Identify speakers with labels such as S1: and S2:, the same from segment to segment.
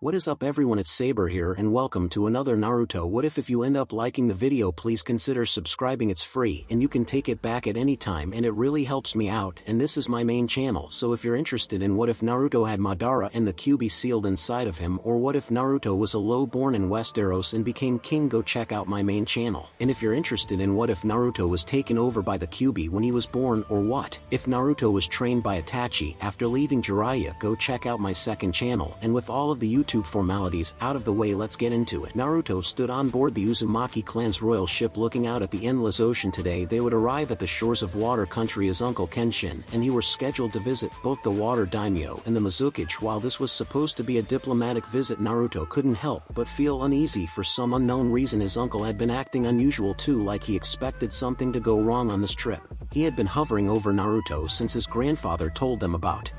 S1: What is up everyone, it's Saber here and welcome to another Naruto What If you end up liking the video, please consider subscribing. It's free and you can take it back at any time and it really helps me out, and this is my main channel, so if you're interested in what if Naruto had Madara and the Kyuubi sealed inside of him, or what if Naruto was a low born in Westeros and became king, go check out my main channel. And if you're interested in what if Naruto was taken over by the Kyuubi when he was born, or what if Naruto was trained by Itachi after leaving Jiraiya, go check out my second channel. And with all of the YouTube formalities out of the way, let's get into it. Naruto stood on board the Uzumaki clan's royal ship looking out at the endless ocean. Today they would arrive at the shores of water country. His uncle Kenshin and he were scheduled to visit both the water daimyo and the Mizukage. While this was supposed to be a diplomatic visit, Naruto couldn't help but feel uneasy. For some unknown reason his uncle had been acting unusual too, like he expected something to go wrong on this trip. He had been hovering over Naruto since his grandfather told them about it.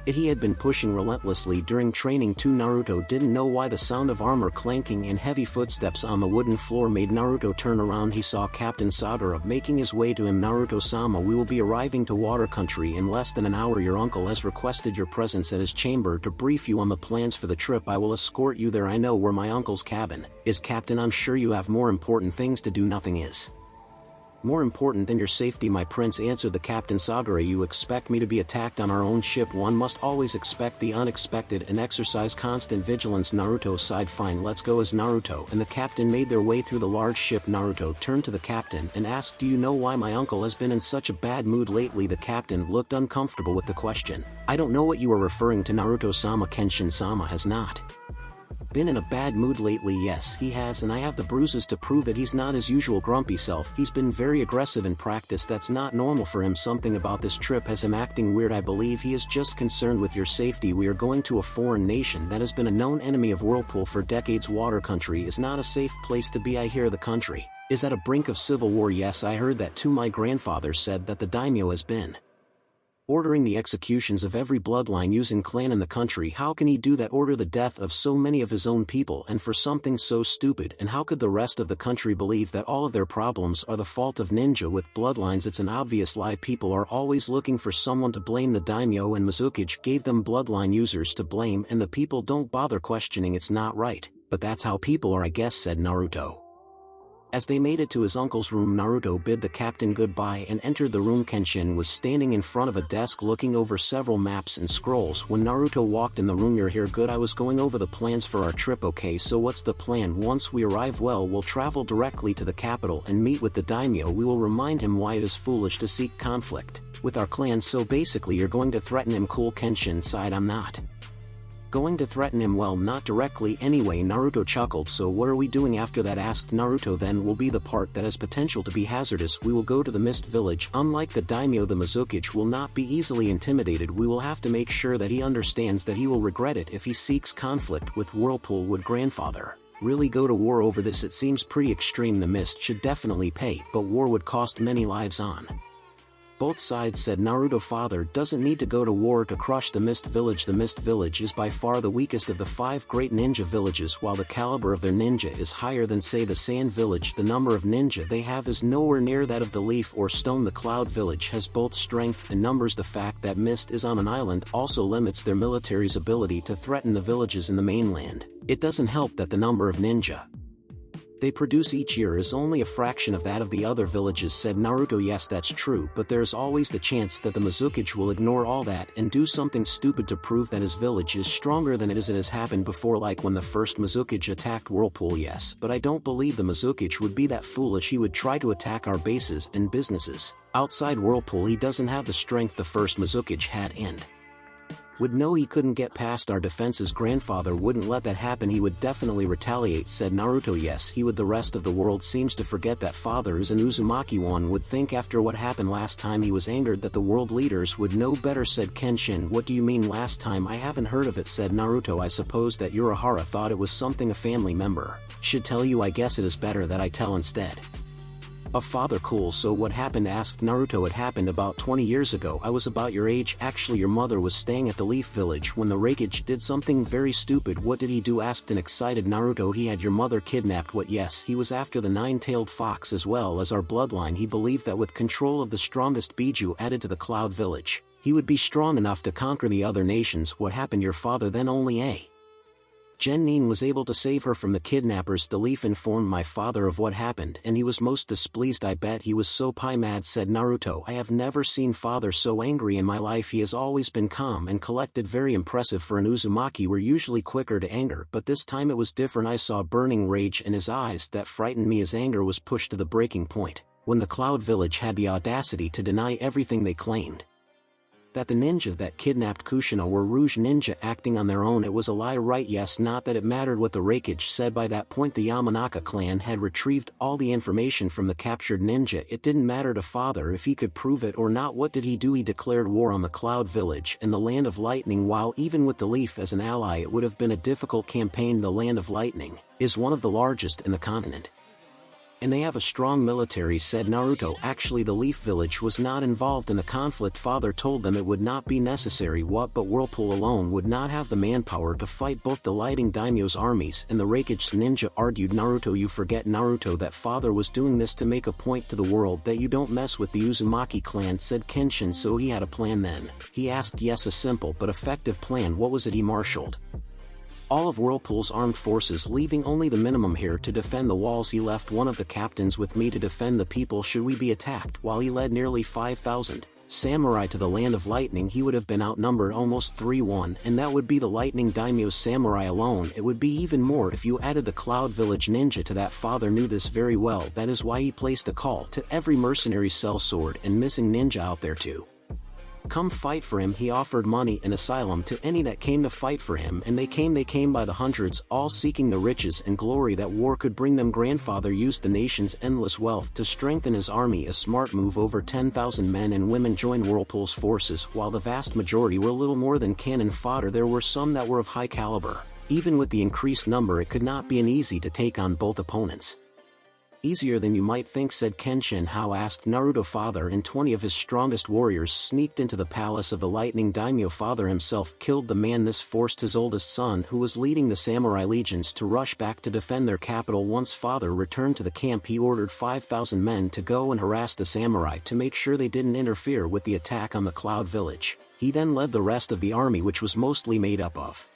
S1: He had been pushing relentlessly during training too. Naruto didn't know why the sound of armor clanking and heavy footsteps on the wooden floor made Naruto turn around. He saw Captain Saber making his way to him. Naruto-sama, we will be arriving to water country in less than an hour. Your uncle has requested your presence at his chamber to brief you on the plans for the trip. I will escort you there. I know where my uncle's cabin is, Captain. I'm sure you have more important things to do. Nothing is more important than your safety, my prince, answered the captain. Saber, you expect me to be attacked on our own ship? One must always expect the unexpected and exercise constant vigilance. Naruto sighed. Fine, let's go. As Naruto and the captain made their way through the large ship, Naruto turned to the captain and asked, do you know why my uncle has been in such a bad mood lately? The captain looked uncomfortable with the question. I don't know what you are referring to, Naruto-sama. Kenshin-sama has not been in a bad mood lately. Yes, he has, and I have the bruises to prove it. He's not his usual grumpy self. He's been very aggressive in practice. That's not normal for him. Something about this trip has him acting weird. I believe he is just concerned with your safety. We are going to a foreign nation that has been a known enemy of Whirlpool for decades. Water country is not a safe place to be. I hear the country is at a brink of civil war. Yes, I heard that too. My grandfather said that the daimyo has been ordering the executions of every bloodline using clan in the country. How can he do that? Order the death of so many of his own people, and for something so stupid? And how could the rest of the country believe that all of their problems are the fault of ninja with bloodlines? It's an obvious lie. People are always looking for someone to blame. The daimyo and Mizukage gave them bloodline users to blame, and the people don't bother questioning. It's not right, but that's how people are, I guess, said Naruto. As they made it to his uncle's room, Naruto bid the captain goodbye and entered the room. Kenshin was standing in front of a desk looking over several maps and scrolls. When Naruto walked in the room, you're here? Good, I was going over the plans for our trip. Okay, so what's the plan? Once we arrive, well, we'll travel directly to the capital and meet with the daimyo. We will remind him why it is foolish to seek conflict with our clan. So basically you're going to threaten him? Cool, Kenshin sighed. I'm not going to threaten him. Well, not directly anyway. Naruto chuckled. So what are we doing after that? Asked Naruto. Then will be the part that has potential to be hazardous. We will go to the Mist Village. Unlike the daimyo, the Mizukage will not be easily intimidated. We will have to make sure that he understands that he will regret it if he seeks conflict with Whirlpool. Would grandfather really go to war over this? It seems pretty extreme. The Mist should definitely pay, but war would cost many lives on both sides, said Naruto. Father doesn't need to go to war to crush the Mist Village. The Mist Village is by far the weakest of the 5 great ninja villages. While the caliber of their ninja is higher than, say, the Sand Village, the number of ninja they have is nowhere near that of the Leaf or Stone. The Cloud Village has both strength and numbers. The fact that Mist is on an island also limits their military's ability to threaten the villages in the mainland. It doesn't help that the number of ninja they produce each year is only a fraction of that of the other villages, said Naruto. Yes, that's true, but there's always the chance that the Mizukage will ignore all that and do something stupid to prove that his village is stronger than it is. It has happened before, like when the first Mizukage attacked Whirlpool. Yes, but I don't believe the Mizukage would be that foolish. He would try to attack our bases and businesses outside Whirlpool. He doesn't have the strength the first Mizukage had and would know he couldn't get past our defenses. Grandfather wouldn't let that happen. He would definitely retaliate, said Naruto. Yes, he would. The rest of the world seems to forget that father is an Uzumaki. One would think after what happened last time he was angered that the world leaders would know better, said Kenshin. What do you mean last time? I haven't heard of it, said Naruto. I suppose that Urahara thought it was something a family member should tell you. I guess it is better that I tell instead of father. Cool, so what happened? Asked Naruto. It happened about 20 years ago. I was about your age. Actually, your mother was staying at the Leaf Village when the Raikage did something very stupid. What did he do? Asked an excited Naruto. He had your mother kidnapped. What? Yes, he was after the 9-tailed fox as well as our bloodline. He believed that with control of the strongest Biju added to the Cloud Village, he would be strong enough to conquer the other nations. What happened? Your father then only Genin was able to save her from the kidnappers. The leaf informed my father of what happened and he was most displeased. I bet he was so mad, said Naruto. I have never seen father so angry in my life. He has always been calm and collected, very impressive for an Uzumaki. We're usually quicker to anger, but this time it was different. I saw burning rage in his eyes that frightened me. His anger was pushed to the breaking point when the Cloud Village had the audacity to deny everything they claimed. That the ninja that kidnapped Kushina were Rouge ninja acting on their own. It was a lie, right? Yes, not that it mattered what the Raikage said. By that point the Yamanaka clan had retrieved all the information from the captured ninja. It didn't matter to father if he could prove it or not. What did he do? He declared war on the Cloud Village and the Land of Lightning. While even with the Leaf as an ally it would have been a difficult campaign. The Land of Lightning is one of the largest in the continent, and they have a strong military, said Naruto. Actually the Leaf Village was not involved in the conflict. Father told them it would not be necessary. What? But Whirlpool alone would not have the manpower to fight both the Lighting Daimyo's armies and the Raikage's ninja, argued Naruto. You forget, Naruto, that father was doing this to make a point to the world that you don't mess with the Uzumaki clan, said Kenshin. So he had a plan then? He asked. Yes, a simple but effective plan. What was it? He marshaled all of Whirlpool's armed forces, leaving only the minimum here to defend the walls. He left one of the captains with me to defend the people should we be attacked. While he led nearly 5,000 samurai to the Land of Lightning, he would have been outnumbered almost 3-1, and that would be the Lightning Daimyo's samurai alone. It would be even more if you added the Cloud Village ninja to that. Father knew this very well. That is why he placed a call to every mercenary, sellsword and missing ninja out there to come fight for him. He offered money and asylum to any that came to fight for him, and they came by the hundreds, all seeking the riches and glory that war could bring them. Grandfather used the nation's endless wealth to strengthen his army, a smart move. Over 10,000 men and women joined Whirlpool's forces, while the vast majority were little more than cannon fodder. There were some that were of high caliber. Even with the increased number it could not be an easy to take on both opponents. Easier than you might think, said Kenshin. How? Asked Naruto. Father and 20 of his strongest warriors sneaked into the palace of the Lightning Daimyo. Father himself killed the man. This forced his oldest son, who was leading the samurai legions, to rush back to defend their capital. Once father returned to the camp he ordered 5,000 men to go and harass the samurai to make sure they didn't interfere with the attack on the Cloud Village. He then led the rest of the army, which was mostly made up of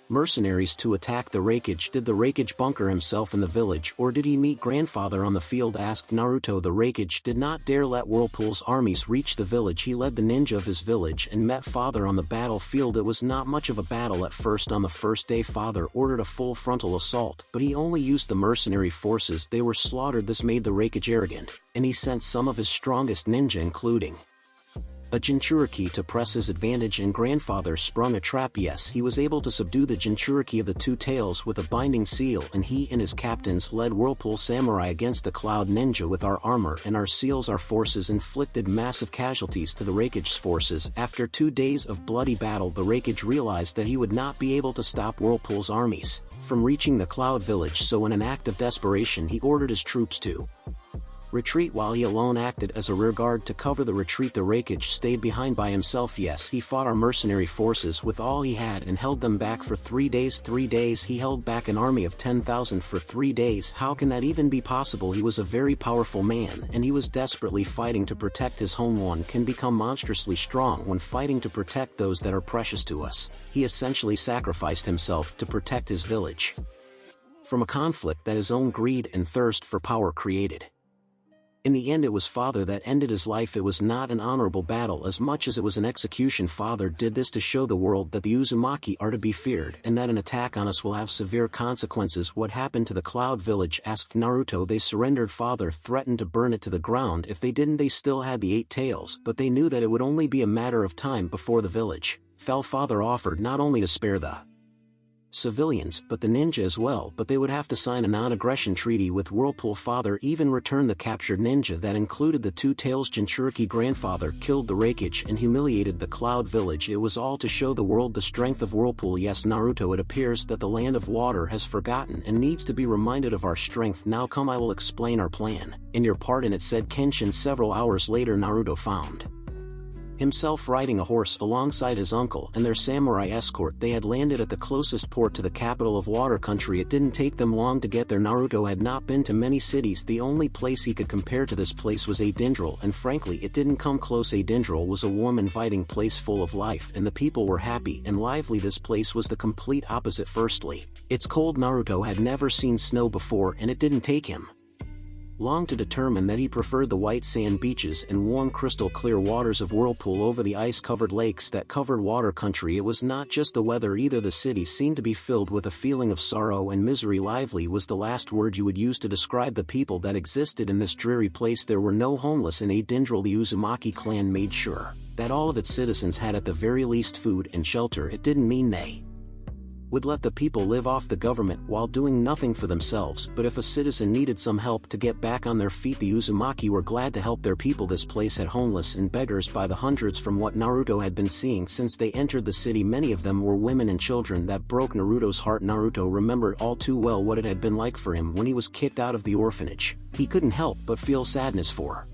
S1: mercenaries, to attack the Raikage. Did the Raikage bunker himself in the village, or did he meet grandfather on the field? Asked Naruto. The Raikage did not dare let Whirlpool's armies reach the village. He led the ninja of his village and met father on the battlefield. It was not much of a battle at first. On the first day father ordered a full frontal assault, but he only used the mercenary forces. They were slaughtered. This made the Raikage arrogant, and he sent some of his strongest ninja, including a Jinchuriki, to press his advantage, and grandfather sprung a trap. Yes, he was able to subdue the Jinchuriki of the Two Tails with a binding seal, and he and his captains led Whirlpool samurai against the Cloud Ninja. With our armor and our seals our forces inflicted massive casualties to the Raikage's forces. After 2 days of bloody battle the Raikage realized that he would not be able to stop Whirlpool's armies from reaching the Cloud Village, so in an act of desperation he ordered his troops to retreat, while he alone acted as a rearguard to cover the retreat. The Raikage stayed behind by himself. Yes, he fought our mercenary forces with all he had and held them back for 3 days. 3 days he held back an army of 10,000 for 3 days. How can that even be possible? He was a very powerful man, and he was desperately fighting to protect his home. One can become monstrously strong when fighting to protect those that are precious to us. He essentially sacrificed himself to protect his village from a conflict that his own greed and thirst for power created. In the end it was father that ended his life. It was not an honorable battle as much as it was an execution. Father did this to show the world that the Uzumaki are to be feared and that an attack on us will have severe consequences. What happened to the Cloud Village? Asked Naruto. They surrendered. Father threatened to burn it to the ground if they didn't. They still had the 8 tails, but they knew that it would only be a matter of time before the village fell. Father offered not only to spare the civilians but the ninja as well, but they would have to sign a non-aggression treaty with Whirlpool. Father even returned the captured ninja that included the 2 tails Jinchuriki. Grandfather killed the Raikage and humiliated the Cloud Village. It was all to show the world the strength of Whirlpool. Yes, Naruto, it appears that the Land of Water has forgotten and needs to be reminded of our strength. Now come, I will explain our plan in your part in it, said Kenshin. Several hours later Naruto found Himself riding a horse alongside his uncle and their samurai escort. They had landed at the closest port to the capital of Water Country. It didn't take them long to get there. Naruto had not been to many cities. The only place he could compare to this place was Adindral, and frankly it didn't come close. Adindral was a warm, inviting place full of life, and the people were happy and lively. This place was the complete opposite. Firstly, it's cold. Naruto had never seen snow before, and it didn't take him long to determine that he preferred the white sand beaches and warm crystal clear waters of Whirlpool over the ice-covered lakes that covered Water Country. It was not just the weather either. The city seemed to be filled with a feeling of sorrow and misery. Lively was the last word you would use to describe the people that existed in this dreary place. There were no homeless in Adindral. The Uzumaki clan made sure that all of its citizens had at the very least food and shelter. It didn't mean they would let the people live off the government while doing nothing for themselves, but if a citizen needed some help to get back on their feet, the Uzumaki were glad to help their people. This place had homeless and beggars by the hundreds. From what Naruto had been seeing since they entered the city, many of them were women and children. That broke Naruto's heart. Naruto remembered all too well what it had been like for him when he was kicked out of the orphanage. He couldn't help but feel sadness for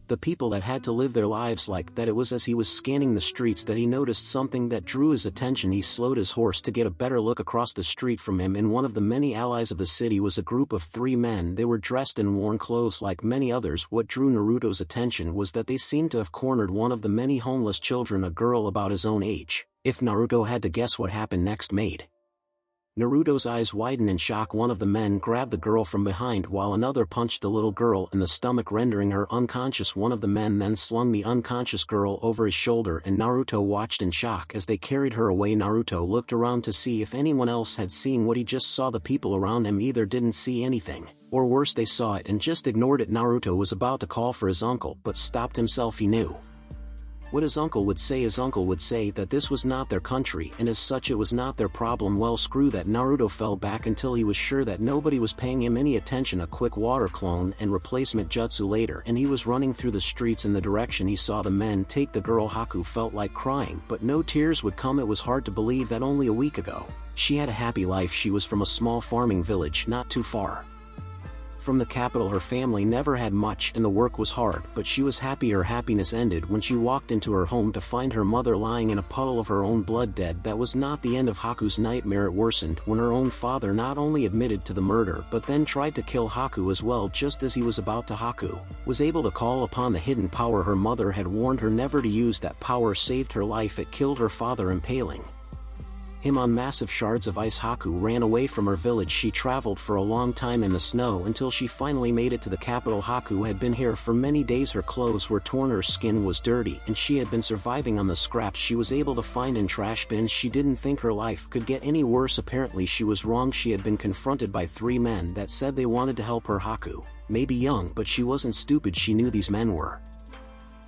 S1: the people that had to live their lives like that. It was as he was scanning the streets that he noticed something that drew his attention. He slowed his horse to get a better look. Across the street from him, in one of the many alleys of the city, was a group of 3 men. They were dressed in worn clothes like many others. What drew Naruto's attention was that they seemed to have cornered one of the many homeless children, a girl about his own age. If Naruto had to guess what happened next made Naruto's eyes widen in shock. One of the men grabbed the girl from behind while another punched the little girl in the stomach, rendering her unconscious. One of the men then slung the unconscious girl over his shoulder, and Naruto watched in shock as they carried her away. Naruto looked around to see if anyone else had seen what he just saw. The people around him either didn't see anything, or worse, they saw it and just ignored it. Naruto was about to call for his uncle but stopped himself. He knew what his uncle would say. His uncle would say that this was not their country, and as such it was not their problem. Well, screw that. Naruto fell back until he was sure that nobody was paying him any attention. A quick water clone and replacement jutsu later, and he was running through the streets in the direction he saw the men take the girl. Haku felt like crying, but no tears would come. It was hard to believe that only a week ago she had a happy life. She was from a small farming village not too far from the capital. Her family never had much and the work was hard, but she was happy. Her happiness ended when she walked into her home to find her mother lying in a puddle of her own blood, dead. That was not the end of Haku's nightmare. It worsened when her own father not only admitted to the murder but then tried to kill Haku as well. Just as he was about to, Haku was able to call upon the hidden power her mother had warned her never to use. That power saved her life. It killed her father, impaling him on massive shards of ice. Haku ran away from her village. She traveled for a long time in the snow until she finally made it to the capital. Haku had been here for many days. Her clothes were torn, her skin was dirty, and she had been surviving on the scraps she was able to find in trash bins. She didn't think her life could get any worse. Apparently she was wrong. She had been confronted by 3 men that said they wanted to help her. Haku may be young, but she wasn't stupid. She knew these men were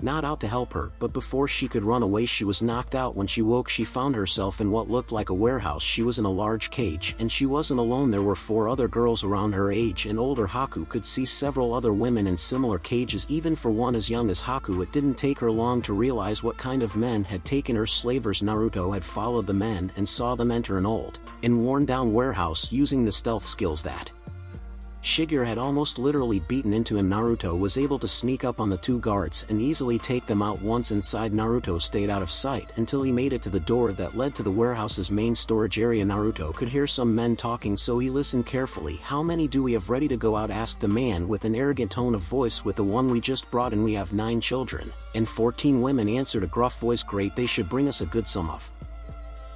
S1: not out to help her, but before she could run away she was knocked out. When she woke, she found herself in what looked like a warehouse. She was in a large cage, and she wasn't alone. There were 4 other girls around her age and older. Haku could see several other women in similar cages, even for one as young as Haku. It didn't take her long to realize what kind of men had taken her. Slavers. Naruto had followed the men and saw them enter an old and worn down warehouse using the stealth skills that Shigeru had almost literally beaten into him. Naruto was able to sneak up on the 2 guards and easily take them out. Once inside, Naruto stayed out of sight until he made it to the door that led to the warehouse's main storage area. Naruto could hear some men talking, so he listened carefully. "How many do we have ready to go out?" asked the man with an arrogant tone of voice. "With the one we just brought in, we have 9 children and 14 women," answered a gruff voice. "Great, they should bring us a good sum of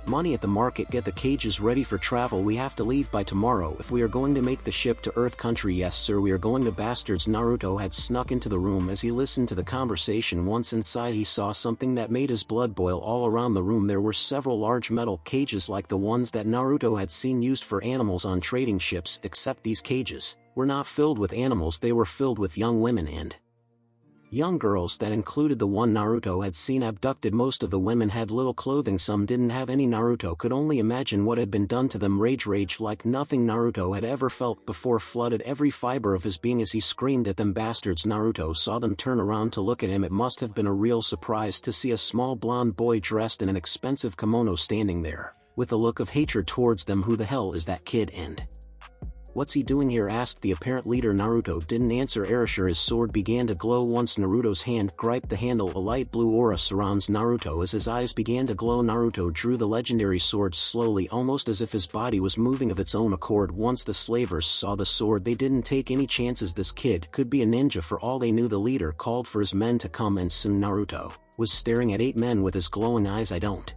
S1: money at the market. Get the cages ready for travel. We have to leave by tomorrow if we are going to make the ship to Earth Country." "Yes sir, we are going to." Bastards. Naruto had snuck into the room. As he listened to the conversation, once inside he saw something that made his blood boil. All around the room there were several large metal cages like the ones that Naruto had seen used for animals on trading ships, except these cages were not filled with animals. They were filled with young women and young girls. That included the one Naruto had seen abducted. Most of the women had little clothing, some didn't have any. Naruto could only imagine what had been done to them. Rage like nothing Naruto had ever felt before flooded every fiber of his being as he screamed at them. "Bastards!" Naruto saw them turn around to look at him. It must have been a real surprise to see a small blonde boy dressed in an expensive kimono standing there with a look of hatred towards them. "Who the hell is that kid, and "What's he doing here?" asked the apparent leader. Naruto didn't answer. Erasure, his sword began to glow once Naruto's hand gripped the handle. A light blue aura surrounds Naruto as his eyes began to glow. Naruto drew the legendary sword slowly, almost as if his body was moving of its own accord. Once the slavers saw the sword, they didn't take any chances. This kid could be a ninja for all they knew. The leader called for his men to come, and soon Naruto was staring at 8 men with his glowing eyes. "I don't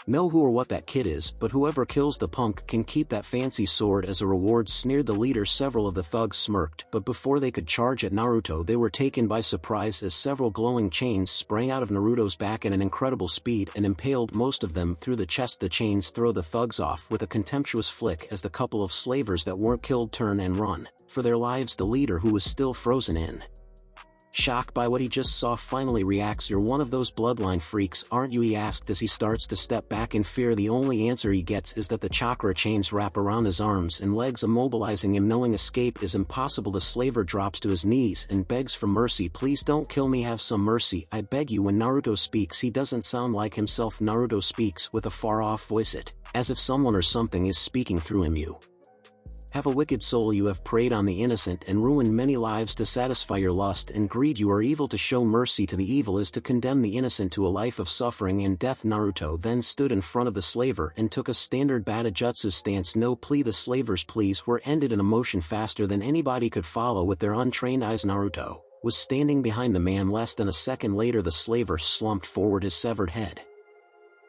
S1: know who or what that kid is, but whoever kills the punk can keep that fancy sword as a reward," sneered the leader. Several of the thugs smirked, but before they could charge at Naruto, they were taken by surprise as several glowing chains sprang out of Naruto's back at an incredible speed and impaled most of them through the chest. The chains throw the thugs off with a contemptuous flick as the couple of slavers that weren't killed turn and run for their lives. The leader, who was still frozen in shock by what he just saw, finally reacts. "You're one of those bloodline freaks, aren't you?" he asked as he starts to step back in fear. The only answer he gets is that the chakra chains wrap around his arms and legs, immobilizing him. Knowing escape is impossible, the slaver drops to his knees and begs for mercy. "Please don't kill me, have some mercy, I beg you." When Naruto speaks, he doesn't sound like himself. Naruto speaks with a far-off voice, as if someone or something is speaking through him. "You have a wicked soul. You have preyed on the innocent and ruined many lives to satisfy your lust and greed. You are evil. To show mercy to the evil is to condemn the innocent to a life of suffering and death." Naruto then stood in front of the slaver and took a standard Bata-jutsu stance. No plea. The slaver's pleas were ended in a motion faster than anybody could follow with their untrained eyes. Naruto was standing behind the man. Less than a second later, the slaver slumped forward, his severed head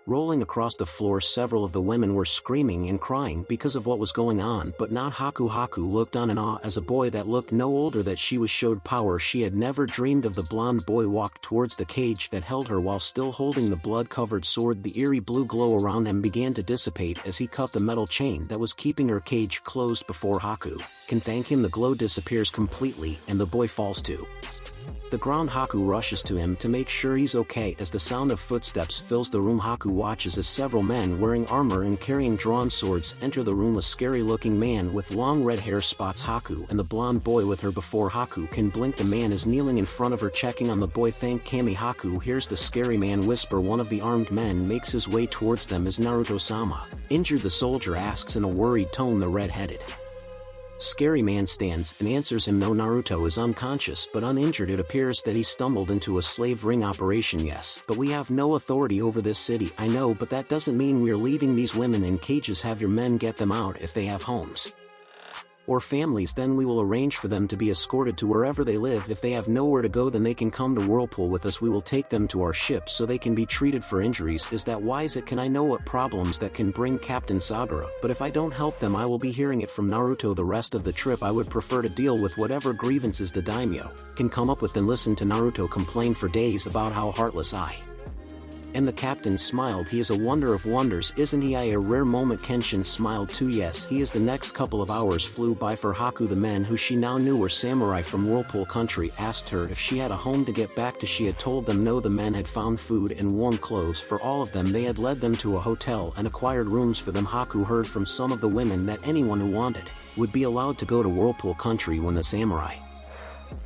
S1: rolling across the floor. Several of the women were screaming and crying because of what was going on, but not Haku. Haku looked on in awe as a boy that looked no older that she was showed power she had never dreamed of. The blonde boy walked towards the cage that held her while still holding the blood-covered sword. The eerie blue glow around him began to dissipate as he cut the metal chain that was keeping her cage closed. Before Haku can thank him, the glow disappears completely and the boy falls to the ground. Haku rushes to him to make sure he's okay as the sound of footsteps fills the room. Haku watches as several men wearing armor and carrying drawn swords enter the room. A scary-looking man with long red hair spots Haku and the blonde boy with her. Before Haku can blink, the man is kneeling in front of her, checking on the boy. "Thank Kami." Haku hears the scary man whisper. One of the armed men makes his way towards them. "Is Naruto-sama injured?" the soldier asks in a worried tone. The red-headed scary man stands and answers him. "No, Naruto is unconscious but uninjured. It appears that he stumbled into a slave ring operation." "Yes, but we have no authority over this city." "I know, but that doesn't mean we're leaving these women in cages. Have your men get them out. If they have homes or families, then we will arrange for them to be escorted to wherever they live. If they have nowhere to go, then they can come to Whirlpool with us. We will take them to our ship so they can be treated for injuries." "Is that wise? Can I know what problems that can bring Captain Saber? But if I don't help them, I will be hearing it from Naruto the rest of the trip. I would prefer to deal with whatever grievances the daimyo can come up with than listen to Naruto complain for days about how heartless I And the captain smiled. "He is a wonder of wonders, isn't he?" "A rare moment." Kenshin smiled too. "Yes, he is." The next couple of hours flew by for Haku. The men, who she now knew were samurai from Whirlpool country, asked her if she had a home to get back to. She had told them no. The men had found food and warm clothes for all of them. They had led them to a hotel and acquired rooms for them. Haku heard from some of the women that anyone who wanted would be allowed to go to Whirlpool country when the samurai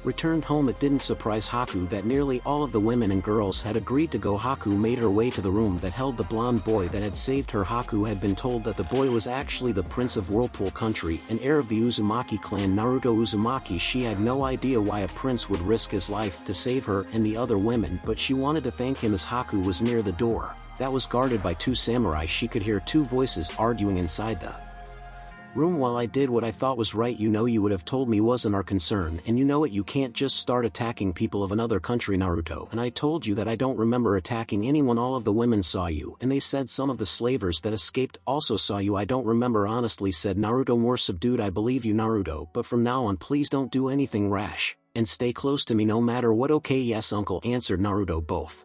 S1: returned home. It didn't surprise Haku that nearly all of the women and girls had agreed to go. Haku made her way to the room that held the blonde boy that had saved her. Haku had been told that the boy was actually the prince of Whirlpool country, an heir of the Uzumaki clan, Naruto Uzumaki. She had no idea why a prince would risk his life to save her and the other women, but she wanted to thank him. As Haku was near the door that was guarded by 2 samurai, she could hear 2 voices arguing inside the room. "While I did what I thought was right, you know you would have told me wasn't our concern, and you know it. You can't just start attacking people of another country, Naruto. And I told you that I don't remember attacking anyone. All of the women saw you, and they said some of the slavers that escaped also saw you." "I don't remember honestly," said Naruto, more subdued. "I believe you, Naruto, but from now on please don't do anything rash, and stay close to me no matter what." "Okay, yes uncle," answered Naruto. Both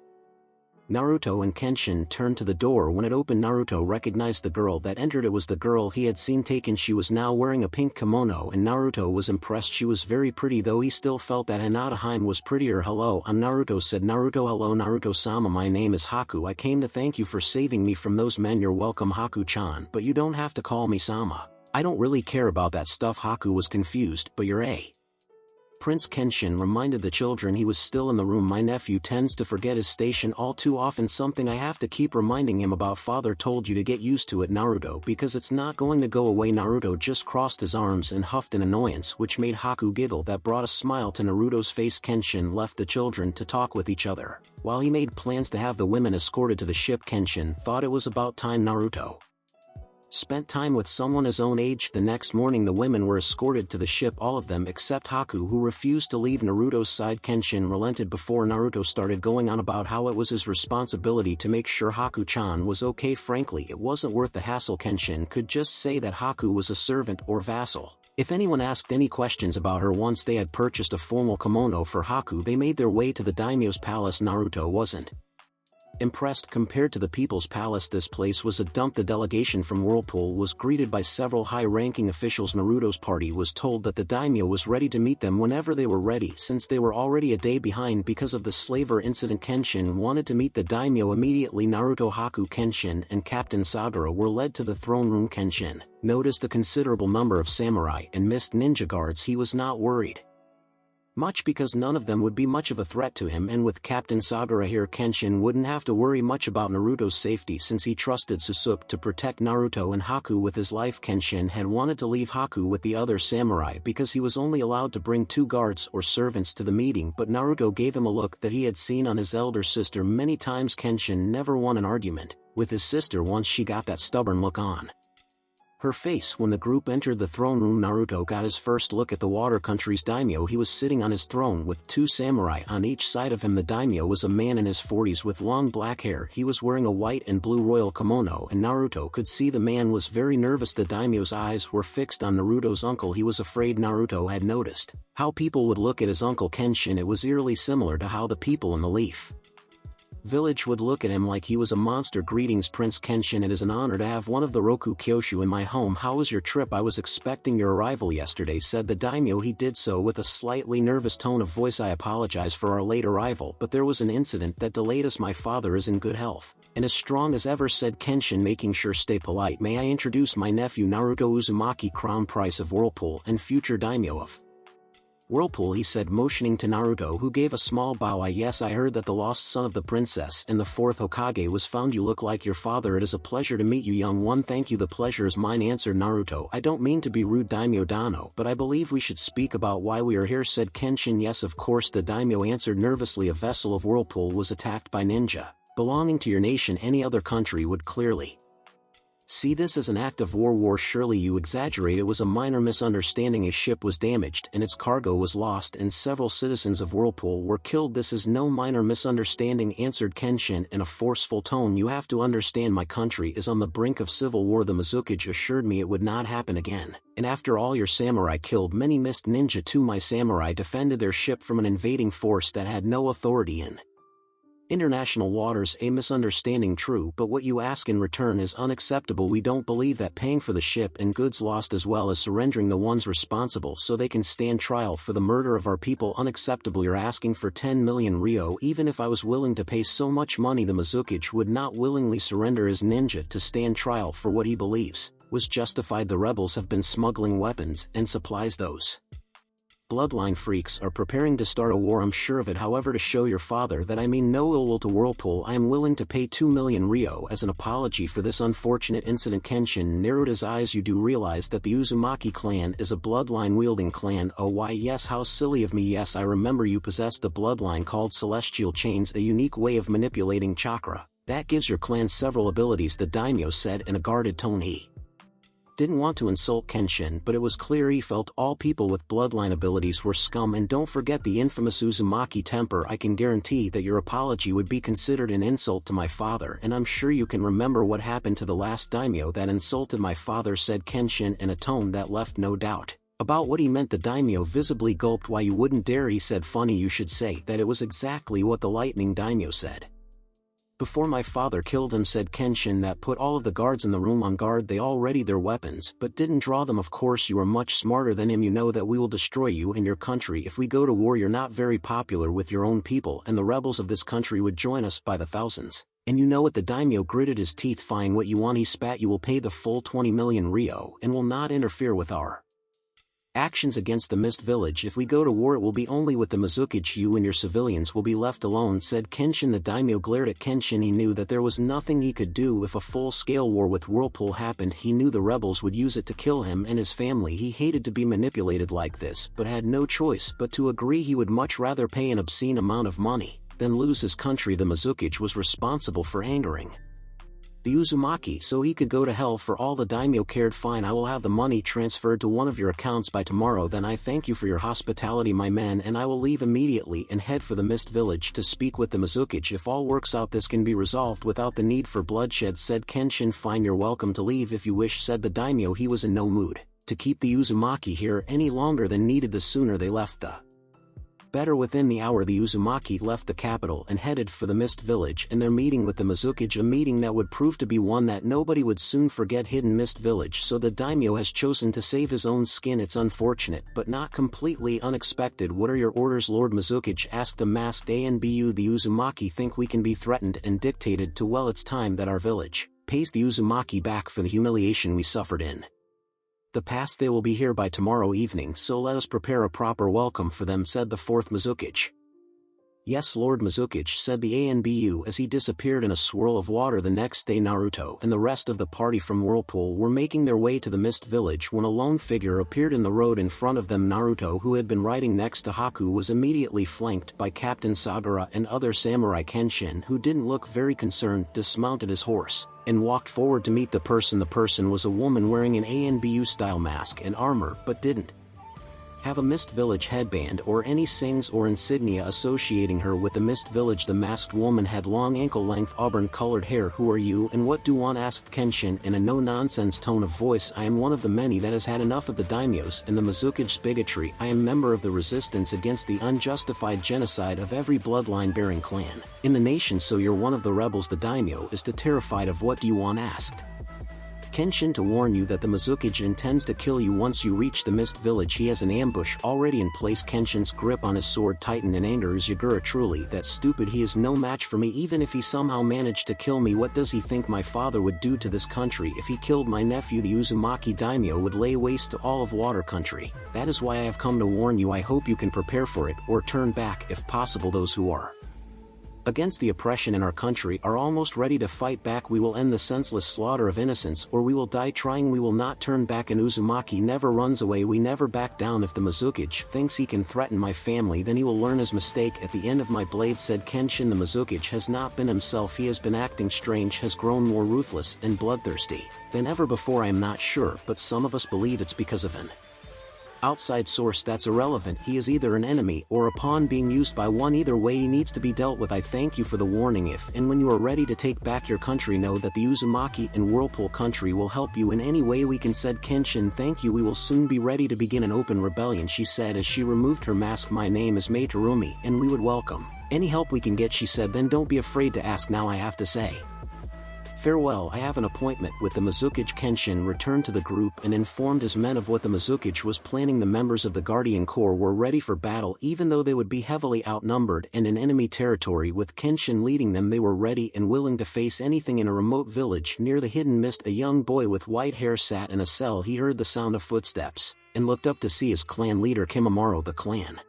S1: Naruto and Kenshin turned to the door. When it opened, Naruto recognized the girl that entered. It was the girl he had seen taken. She was now wearing a pink kimono, and Naruto was impressed. She was very pretty, though he still felt that Hinata Haim was prettier. "Hello, I'm Naruto," said Naruto. "Hello, Naruto-sama. My name is Haku. I came to thank you for saving me from those men." "You're welcome, Haku-chan, but you don't have to call me Sama. I don't really care about that stuff." Haku was confused. "But you're a Prince Kenshin reminded the children he was still in the room. My nephew tends to forget his station all too often, something I have to keep reminding him about. Father told you to get used to it, Naruto, because it's not going to go away. Naruto just crossed his arms and huffed in annoyance, which made Haku giggle. That brought a smile to Naruto's face. Kenshin left the children to talk with each other. While he made plans to have the women escorted to the ship, Kenshin thought it was about time Naruto spent time with someone his own age. The next morning the women were escorted to the ship, all of them except Haku, who refused to leave Naruto's side. Kenshin relented before Naruto started going on about how it was his responsibility to make sure Haku-chan was okay. Frankly, it wasn't worth the hassle. Kenshin could just say that Haku was a servant or vassal. If anyone asked any questions about her, once they had purchased a formal kimono for Haku, they made their way to the daimyo's palace. Naruto wasn't impressed. Compared to the People's Palace, this place was a dump. The delegation from Whirlpool was greeted by several high-ranking officials. Naruto's party was told that the daimyo was ready to meet them whenever they were ready, since they were already a day behind because of the slaver incident. Kenshin wanted to meet the daimyo immediately. Naruto, Haku, Kenshin, and Captain Sagara were led to the throne room. Kenshin noticed a considerable number of samurai and mist ninja guards. He was not worried much because none of them would be much of a threat to him, and with Captain Sagara here, Kenshin wouldn't have to worry much about Naruto's safety since he trusted Sasuke to protect Naruto and Haku with his life. Kenshin had wanted to leave Haku with the other samurai because he was only allowed to bring 2 guards or servants to the meeting, but Naruto gave him a look that he had seen on his elder sister many times. Kenshin never won an argument with his sister once she got that stubborn look on her face when the group entered the throne room. Naruto got his first look at the Water Country's daimyo. He was sitting on his throne with 2 samurai on each side of him. The daimyo was a man in his 40s with long black hair. He was wearing a white and blue royal kimono, and Naruto could see the man was very nervous. The daimyo's eyes were fixed on Naruto's uncle. He was afraid. Naruto had noticed how people would look at his uncle Kenshin. It was eerily similar to how the people in the Leaf Village would look at him like he was a monster. Greetings, Prince Kenshin. It is an honor to have one of the Roku Kyoshu in my home. How was your trip? I was expecting your arrival yesterday, said the daimyo. He did so with a slightly nervous tone of voice. I apologize for our late arrival, but there was an incident that delayed us. My father is in good health and as strong as ever, said Kenshin, making sure stay polite. May I introduce my nephew Naruto Uzumaki, crown prince of Whirlpool and future daimyo of Whirlpool, he said, motioning to Naruto, who gave a small bow. Yes, I heard that the lost son of the princess and the 4th Hokage was found. You look like your father. It is a pleasure to meet you, young one. Thank you. The pleasure is mine, answered Naruto. I don't mean to be rude, Daimyo Dano, but I believe we should speak about why we are here, said Kenshin. Yes, of course, the daimyo answered nervously. A vessel of Whirlpool was attacked by ninja belonging to your nation. Any other country would clearly see this as an act of war. Surely you exaggerate. It was a minor misunderstanding. A ship was damaged and its cargo was lost and several citizens of Whirlpool were killed. This is no minor misunderstanding, answered Kenshin in a forceful tone. You have to understand, my country is on the brink of civil war. The Mizukage assured me it would not happen again. And after all, your samurai killed many mist ninja too. My samurai defended their ship from an invading force that had no authority in international waters. A misunderstanding, true, but what you ask in return is unacceptable. We don't believe that paying for the ship and goods lost as well as surrendering the ones responsible so they can stand trial for the murder of our people unacceptable. You're asking for 10 million ryo. Even if I was willing to pay so much money, the Mizukage would not willingly surrender his ninja to stand trial for what he believes was justified. The rebels have been smuggling weapons and supplies. Those bloodline freaks are preparing to start a war. I'm sure of it. However, to show your father that I mean no ill will to Whirlpool, I am willing to pay 2 million ryo as an apology for this unfortunate incident. Kenshin narrowed his eyes. You do realize that the Uzumaki clan is a bloodline-wielding clan? Oh, why yes, how silly of me. Yes, I remember you possess the bloodline called Celestial Chains, a unique way of manipulating chakra that gives your clan several abilities, the daimyo said in a guarded tone. He didn't want to insult Kenshin, but it was clear he felt all people with bloodline abilities were scum. And don't forget the infamous Uzumaki temper. I can guarantee that your apology would be considered an insult to my father, and I'm sure you can remember what happened to the last daimyo that insulted my father, said Kenshin in a tone that left no doubt about what he meant. The daimyo visibly gulped. Why, you wouldn't dare, he said. Funny you should say that. It was exactly what the lightning daimyo said before my father killed him, said Kenshin. That put all of the guards in the room on guard. They all readied their weapons, but didn't draw them. Of course, you are much smarter than him. You know that we will destroy you and your country if we go to war. You're not very popular with your own people, and the rebels of this country would join us by the thousands. And you know it. The daimyo gritted his teeth. Fine, what you want, he spat. You will pay the full 20 million ryo and will not interfere with our actions against the Mist Village. If we go to war it will be only with the Mizukichi. You and your civilians will be left alone, said Kenshin. The daimyo glared at Kenshin. He knew that there was nothing he could do if a full-scale war with Whirlpool happened. He knew the rebels would use it to kill him and his family. He hated to be manipulated like this, but had no choice but to agree. He would much rather pay an obscene amount of money than lose his country. The Mizukichi was responsible for angering the Uzumaki, so he could go to hell for all. The daimyo cared. Fine, I will have the money transferred to one of your accounts by tomorrow. Then I thank you for your hospitality, my men, and I will leave immediately and head for the Mist Village to speak with the Mizukichi. If all works out this can be resolved without the need for bloodshed, said Kenshin. Fine, you're welcome to leave if you wish, said the daimyo. He was in no mood to keep the Uzumaki here any longer than needed. The sooner they left the better. Within the hour the Uzumaki left the capital and headed for the Mist Village and their meeting with the Mizukichi, a meeting that would prove to be one that nobody would soon forget. Hidden Mist Village. So the daimyo has chosen to save his own skin. It's unfortunate but not completely unexpected. What are your orders, Lord Mizukichi? Asked the masked Anbu. The Uzumaki think we can be threatened and dictated to. Well, it's time that our village pays the Uzumaki back for the humiliation we suffered in the past. They will be here by tomorrow evening, so let us prepare a proper welcome for them, said the fourth Mizukichi. Yes, Lord Mizukichi, said the Anbu as he disappeared in a swirl of water. The next day Naruto and the rest of the party from Whirlpool were making their way to the Mist Village when a lone figure appeared in the road in front of them. Naruto, who had been riding next to Haku, was immediately flanked by Captain Sagara and other samurai. Kenshin, who didn't look very concerned, dismounted his horse and walked forward to meet the person. The person was a woman wearing an Anbu-style mask and armor, but didn't have a Mist Village headband or any sings or insignia associating her with the Mist Village. The masked woman had long ankle-length auburn-colored hair. Who are you and what do you want? Asked Kenshin in a no-nonsense tone of voice. I am one of the many that has had enough of the daimyos and the Mizukichi's bigotry. I am member of the resistance against the unjustified genocide of every bloodline-bearing clan in the nation. So you're one of the rebels? The daimyo is terrified of what do you want? Asked Kenshin. To warn you that the Mizukichi intends to kill you once you reach the Mist Village. He has an ambush already in place. Kenshin's grip on his sword tightened in anger. Is Yagura truly that stupid? He is no match for me. Even if he somehow managed to kill me, what does he think my father would do to this country? If he killed my nephew, the Uzumaki daimyo would lay waste to all of water country. That is why I have come to warn you. I hope you can prepare for it, or turn back if possible. Those who are against the oppression in our country are almost ready to fight back. We will end the senseless slaughter of innocents, or we will die trying. We will not turn back. An Uzumaki never runs away. We never back down. If the Mizukichi thinks he can threaten my family, then he will learn his mistake at the end of my blade, said Kenshin. The Mizukichi has not been himself. He has been acting strange, has grown more ruthless and bloodthirsty than ever before. I am not sure, but some of us believe it's because of an outside source. That's irrelevant. He is either an enemy or a pawn being used by one. Either way he needs to be dealt with. I thank you for the warning. If and when you are ready to take back your country, know that the Uzumaki and Whirlpool country will help you in any way we can, said Kenshin. Thank you. We will soon be ready to begin an open rebellion, she said as she removed her mask. My name is Meitarumi, and we would welcome any help we can get, she said. Then don't be afraid to ask. Now I have to say farewell. I have an appointment with the Mizukichi. Kenshin returned to the group and informed his men of what the Mizukichi was planning. The members of the Guardian Corps were ready for battle, even though they would be heavily outnumbered and in enemy territory. With Kenshin leading them, they were ready and willing to face anything. In a remote village near the hidden mist, a young boy with white hair sat in a cell. He heard the sound of footsteps and looked up to see his clan leader Kimimaro. The clan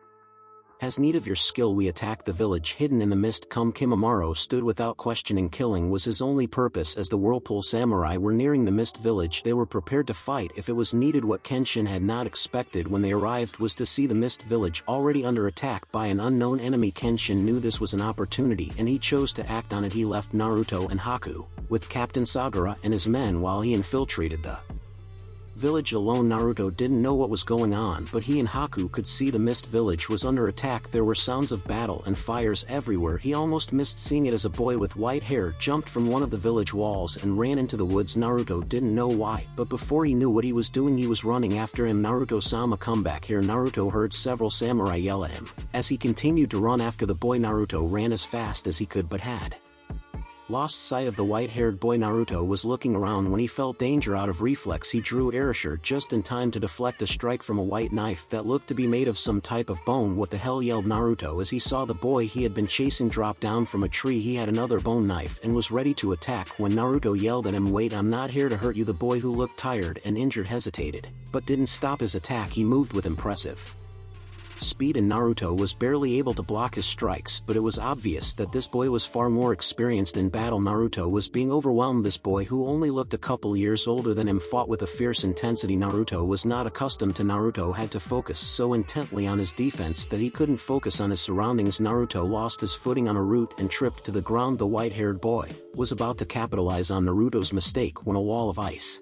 S1: has need of your skill. We attack the village hidden in the mist. Come. Kimimaro stood without questioning. Killing was his only purpose. As the Whirlpool samurai were nearing the mist village, they were prepared to fight if it was needed. What Kenshin had not expected when they arrived was to see the mist village already under attack by an unknown enemy. Kenshin knew this was an opportunity and he chose to act on it. He left Naruto and Haku with Captain Sagara and his men while he infiltrated the village alone. Naruto didn't know what was going on, but he and Haku could see the mist village was under attack. There were sounds of battle and fires everywhere. He almost missed seeing it as a boy with white hair jumped from one of the village walls and ran into the woods. Naruto didn't know why, but before he knew what he was doing, he was running after him. Naruto-sama, come back here. Naruto heard several samurai yell at him. As he continued to run after the boy, Naruto ran as fast as he could but had Lost sight of the white-haired boy. Naruto was looking around when he felt danger. Out of reflex he drew Erasure just in time to deflect a strike from a white knife that looked to be made of some type of bone. What the hell, yelled Naruto as he saw the boy he had been chasing drop down from a tree. He had another bone knife and was ready to attack when Naruto yelled at him, wait, I'm not here to hurt you. The boy, who looked tired and injured, hesitated, but didn't stop his attack. He moved with impressive speed and Naruto was barely able to block his strikes, but it was obvious that this boy was far more experienced in battle. Naruto was being overwhelmed. This boy, who only looked a couple years older than him, fought with a fierce intensity Naruto was not accustomed to. Naruto had to focus so intently on his defense that he couldn't focus on his surroundings. Naruto lost his footing on a root and tripped to the ground. The white-haired boy was about to capitalize on Naruto's mistake when a wall of ice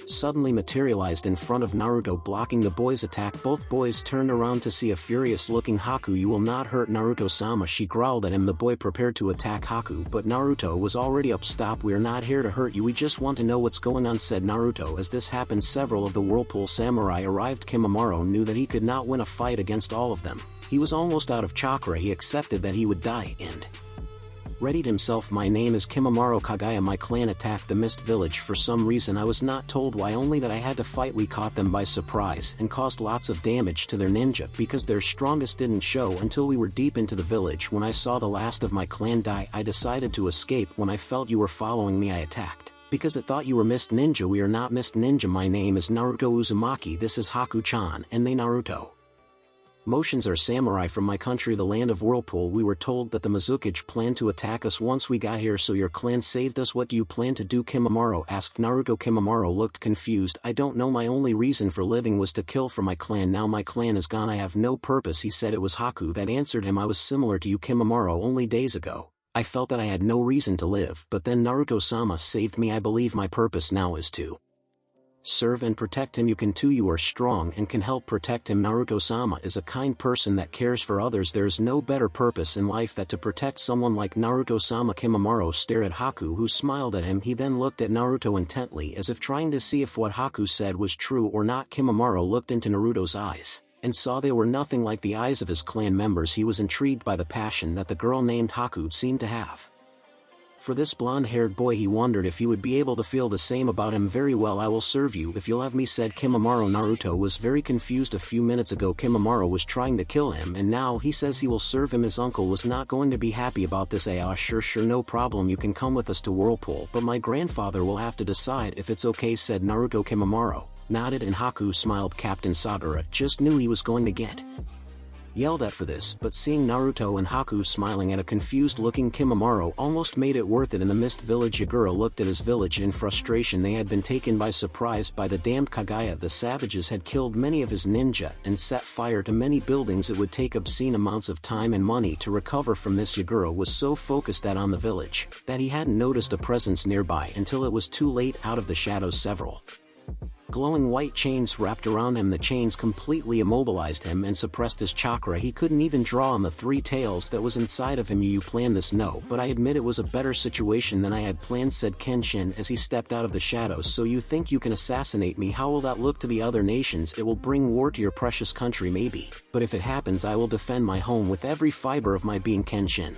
S1: suddenly materialized in front of Naruto, blocking the boy's attack. Both boys turned around to see a furious-looking Haku. You will not hurt Naruto-sama, she growled at him. The boy prepared to attack Haku, but Naruto was already up. Stop, we are not here to hurt you, we just want to know what's going on, said Naruto. As this happened, several of the Whirlpool samurai arrived. Kimimaro knew that he could not win a fight against all of them. He was almost out of chakra. He accepted that he would die and readied himself. My name is Kimimaro Kagaya. My clan attacked the Mist Village. For some reason I was not told why, only that I had to fight. We caught them by surprise and caused lots of damage to their ninja because their strongest didn't show until we were deep into the village. When I saw the last of my clan die, I decided to escape. When I felt you were following me, I attacked because it thought you were Mist Ninja. We are not Mist Ninja. My name is Naruto Uzumaki. This is Haku-chan and they Naruto. Motions are samurai from my country, the land of Whirlpool. We were told that the Mizukage planned to attack us once we got here, so your clan saved us. What do you plan to do? Kimimaro asked Naruto. Kimimaro looked confused. I don't know, my only reason for living was to kill for my clan. Now my clan is gone, I have no purpose. He said. It was Haku that answered him. I was similar to you, Kimimaro. Only days ago I felt that I had no reason to live, but then Naruto-sama saved me. I believe my purpose now is to serve and protect him. You can too, you are strong and can help protect him. Naruto-sama is a kind person that cares for others. There is no better purpose in life than to protect someone like Naruto-sama. Kimimaro stared at Haku, who smiled at him. He then looked at Naruto intently as if trying to see if what Haku said was true or not. Kimimaro looked into Naruto's eyes and saw they were nothing like the eyes of his clan members. He was intrigued by the passion that the girl named Haku seemed to have for this blonde-haired boy. He wondered if he would be able to feel the same about him. Very well, I will serve you if you'll have me, said Kimimaro. Naruto was very confused. A few minutes ago Kimimaro was trying to kill him, and now he says he will serve him. His uncle was not going to be happy about this. Sure, no problem, you can come with us to Whirlpool, but my grandfather will have to decide if it's okay, said Naruto. Kimimaro nodded and Haku smiled. Captain Sagara just knew he was going to get yelled at for this, but seeing Naruto and Haku smiling at a confused-looking Kimimaro almost made it worth it. In the Mist Village, Yagura looked at his village in frustration. They had been taken by surprise by the damned Kagaya. The savages had killed many of his ninja and set fire to many buildings. It would take obscene amounts of time and money to recover from this. Yagura was so focused on the village that he hadn't noticed a presence nearby until it was too late. Out of the shadows, several glowing white chains wrapped around him. The chains completely immobilized him and suppressed his chakra. He couldn't even draw on the three tails that was inside of him. You planned this? No, but I admit it was a better situation than I had planned, said Kenshin as he stepped out of the shadows. So you think you can assassinate me? How will that look to the other nations? It will bring war to your precious country, maybe, but if it happens I will defend my home with every fiber of my being. Kenshin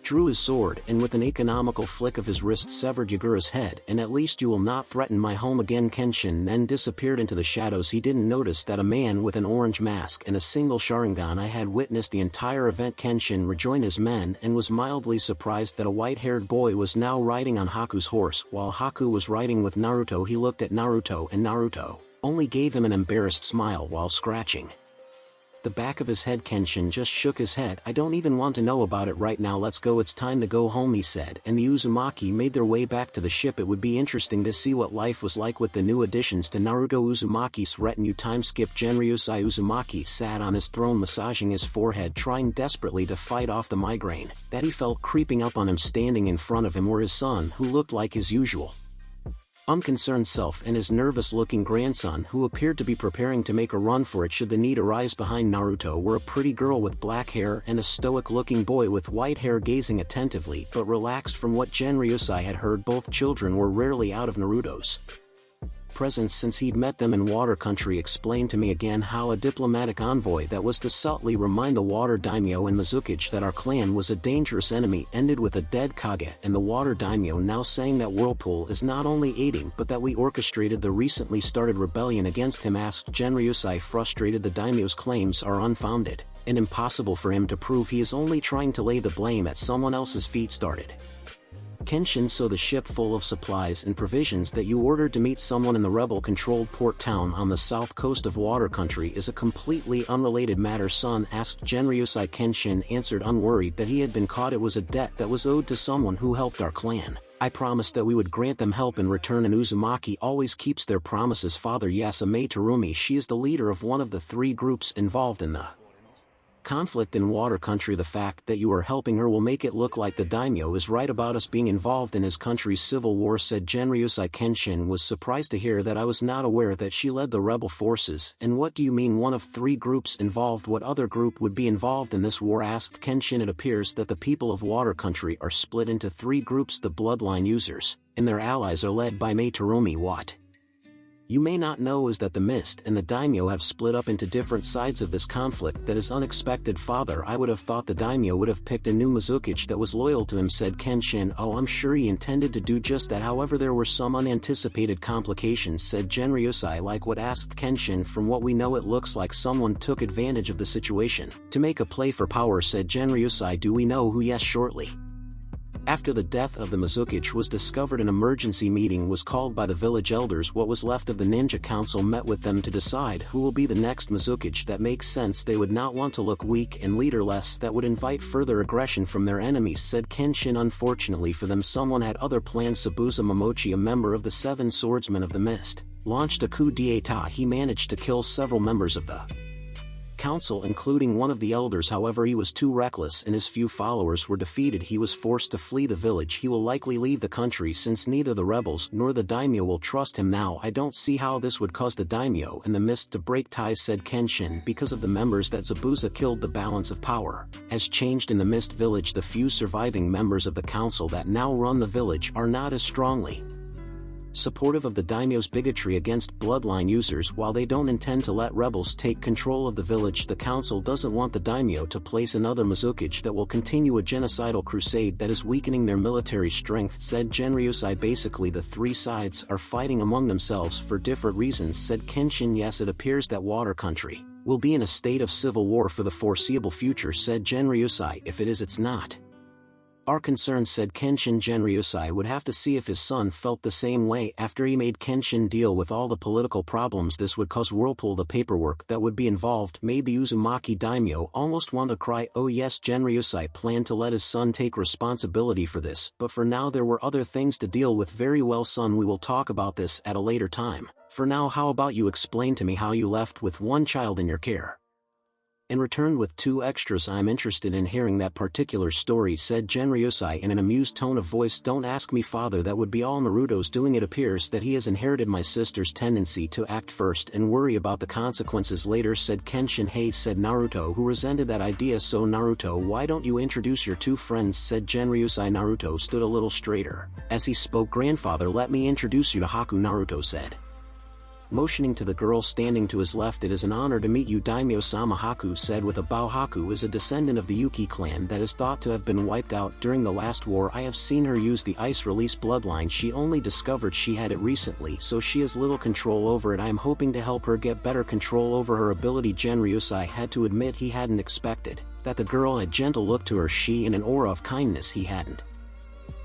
S1: drew his sword and with an economical flick of his wrist severed Yagura's head. And at least you will not threaten my home again. Kenshin then disappeared into the shadows. He didn't notice that a man with an orange mask and a single Sharingan I had witnessed the entire event. Kenshin rejoined his men and was mildly surprised that a white-haired boy was now riding on Haku's horse. While Haku was riding with Naruto, he looked at Naruto and Naruto only gave him an embarrassed smile while scratching the back of his head. Kenshin just shook his head. I don't even want to know about it right now. Let's go, it's time to go home, he said, and the Uzumaki made their way back to the ship. It would be interesting to see what life was like with the new additions to Naruto. Uzumaki's retinue. Time skip. Genryusai Uzumaki sat on his throne massaging his forehead, trying desperately to fight off the migraine that he felt creeping up on him. Standing in front of him were his son, who looked like his usual unconcerned self, and his nervous-looking grandson, who appeared to be preparing to make a run for it should the need arise. Behind Naruto were a pretty girl with black hair and a stoic-looking boy with white hair gazing attentively but relaxed. From what Genryusai had heard, both children were rarely out of Naruto's presence since he'd met them in Water Country explained to me again how a diplomatic envoy that was to subtly remind the Water Daimyo and Mizukage that our clan was a dangerous enemy ended with a dead Kage, and the Water Daimyo now saying that Whirlpool is not only aiding but that we orchestrated the recently started rebellion against him. Asked Genryusai, frustrated the daimyo's claims are unfounded and impossible for him to prove. He is only trying to lay the blame at someone else's feet. Started Kenshin, so the ship full of supplies and provisions that you ordered to meet someone in the rebel-controlled port town on the south coast of Water Country is a completely unrelated matter, son? Asked Genryusai. Kenshin answered, unworried that he had been caught. It was a debt that was owed to someone who helped our clan. I promised that we would grant them help in return, and Uzumaki always keeps their promises. Father Yasame Terumi, she is the leader of one of the 3 groups involved in the conflict in Water Country. The fact that you are helping her will make it look like the daimyo is right about us being involved in his country's civil war, said Genryusai. Kenshin was surprised to hear that. I was not aware that she led the rebel forces. And what do you mean one of 3 groups involved? What other group would be involved in this war? Asked Kenshin. It appears that the people of Water Country are split into 3 groups. The bloodline users and their allies are led by Mai Terumi. What you may not know is that the Mist and the daimyo have split up into different sides of this conflict. That is unexpected, father. I would have thought the daimyo would have picked a new Mizukage that was loyal to him, said Kenshin. Oh, I'm sure he intended to do just that, however there were some unanticipated complications, said Genryusai. Like what? Asked Kenshin. From what we know it looks like someone took advantage of the situation to make a play for power, said Genryusai. Do we know who? Yes, shortly after the death of the Mizukage was discovered, an emergency meeting was called by the village elders. What was left of the ninja council met with them to decide who will be the next Mizukage. That makes sense. They would not want to look weak and leaderless. That would invite further aggression from their enemies, said Kenshin. Unfortunately for them, someone had other plans. Sabusa Momochi, a member of the 7 swordsmen of the Mist, launched a coup d'etat. He managed to kill several members of the council, including one of the elders. However, he was too reckless and his few followers were defeated. He was forced to flee the village. He will likely leave the country since neither the rebels nor the daimyo will trust him now. I don't see how this would cause the daimyo and the Mist to break ties, said Kenshin. Because of the members that Zabuza killed, the balance of power has changed in the Mist village. The few surviving members of the council that now run the village are not as strongly supportive of the daimyo's bigotry against bloodline users. While they don't intend to let rebels take control of the village, the council doesn't want the daimyo to place another Mizukage that will continue a genocidal crusade that is weakening their military strength, said Genryusai. Basically the 3 sides are fighting among themselves for different reasons, said Kenshin. Yes, it appears that Water Country will be in a state of civil war for the foreseeable future, said Genryusai. If it is, it's not our concern, said Kenshin. Genryusai would have to see if his son felt the same way. After he made Kenshin deal with all the political problems this would cause Whirlpool, the paperwork that would be involved made the Uzumaki daimyo almost want to cry. Oh yes, Genryusai planned to let his son take responsibility for this, but for now there were other things to deal with. Very well, son, we will talk about this at a later time. For now, how about you explain to me how you left with 1 child in your care and returned with 2 extras? I'm interested in hearing that particular story, said Genryusai in an amused tone of voice. Don't ask me, father, that would be all Naruto's doing. It appears that he has inherited my sister's tendency to act first and worry about the consequences later, said Kenshin. Hey, said Naruto, who resented that idea. So Naruto, why don't you introduce your 2 friends, said Genryusai. Naruto stood a little straighter as he spoke. Grandfather, let me introduce you to Haku, Naruto said, motioning to the girl standing to his left. It is an honor to meet you, Daimyo-sama, Haku said with a bow. Haku is a descendant of the Yuki clan that is thought to have been wiped out during the last war. I have seen her use the ice release bloodline. She only discovered she had it recently, so she has little control over it. I am hoping to help her get better control over her ability. Genryusai had to admit he hadn't expected that the girl had gentle look to her, she and an aura of kindness. He hadn't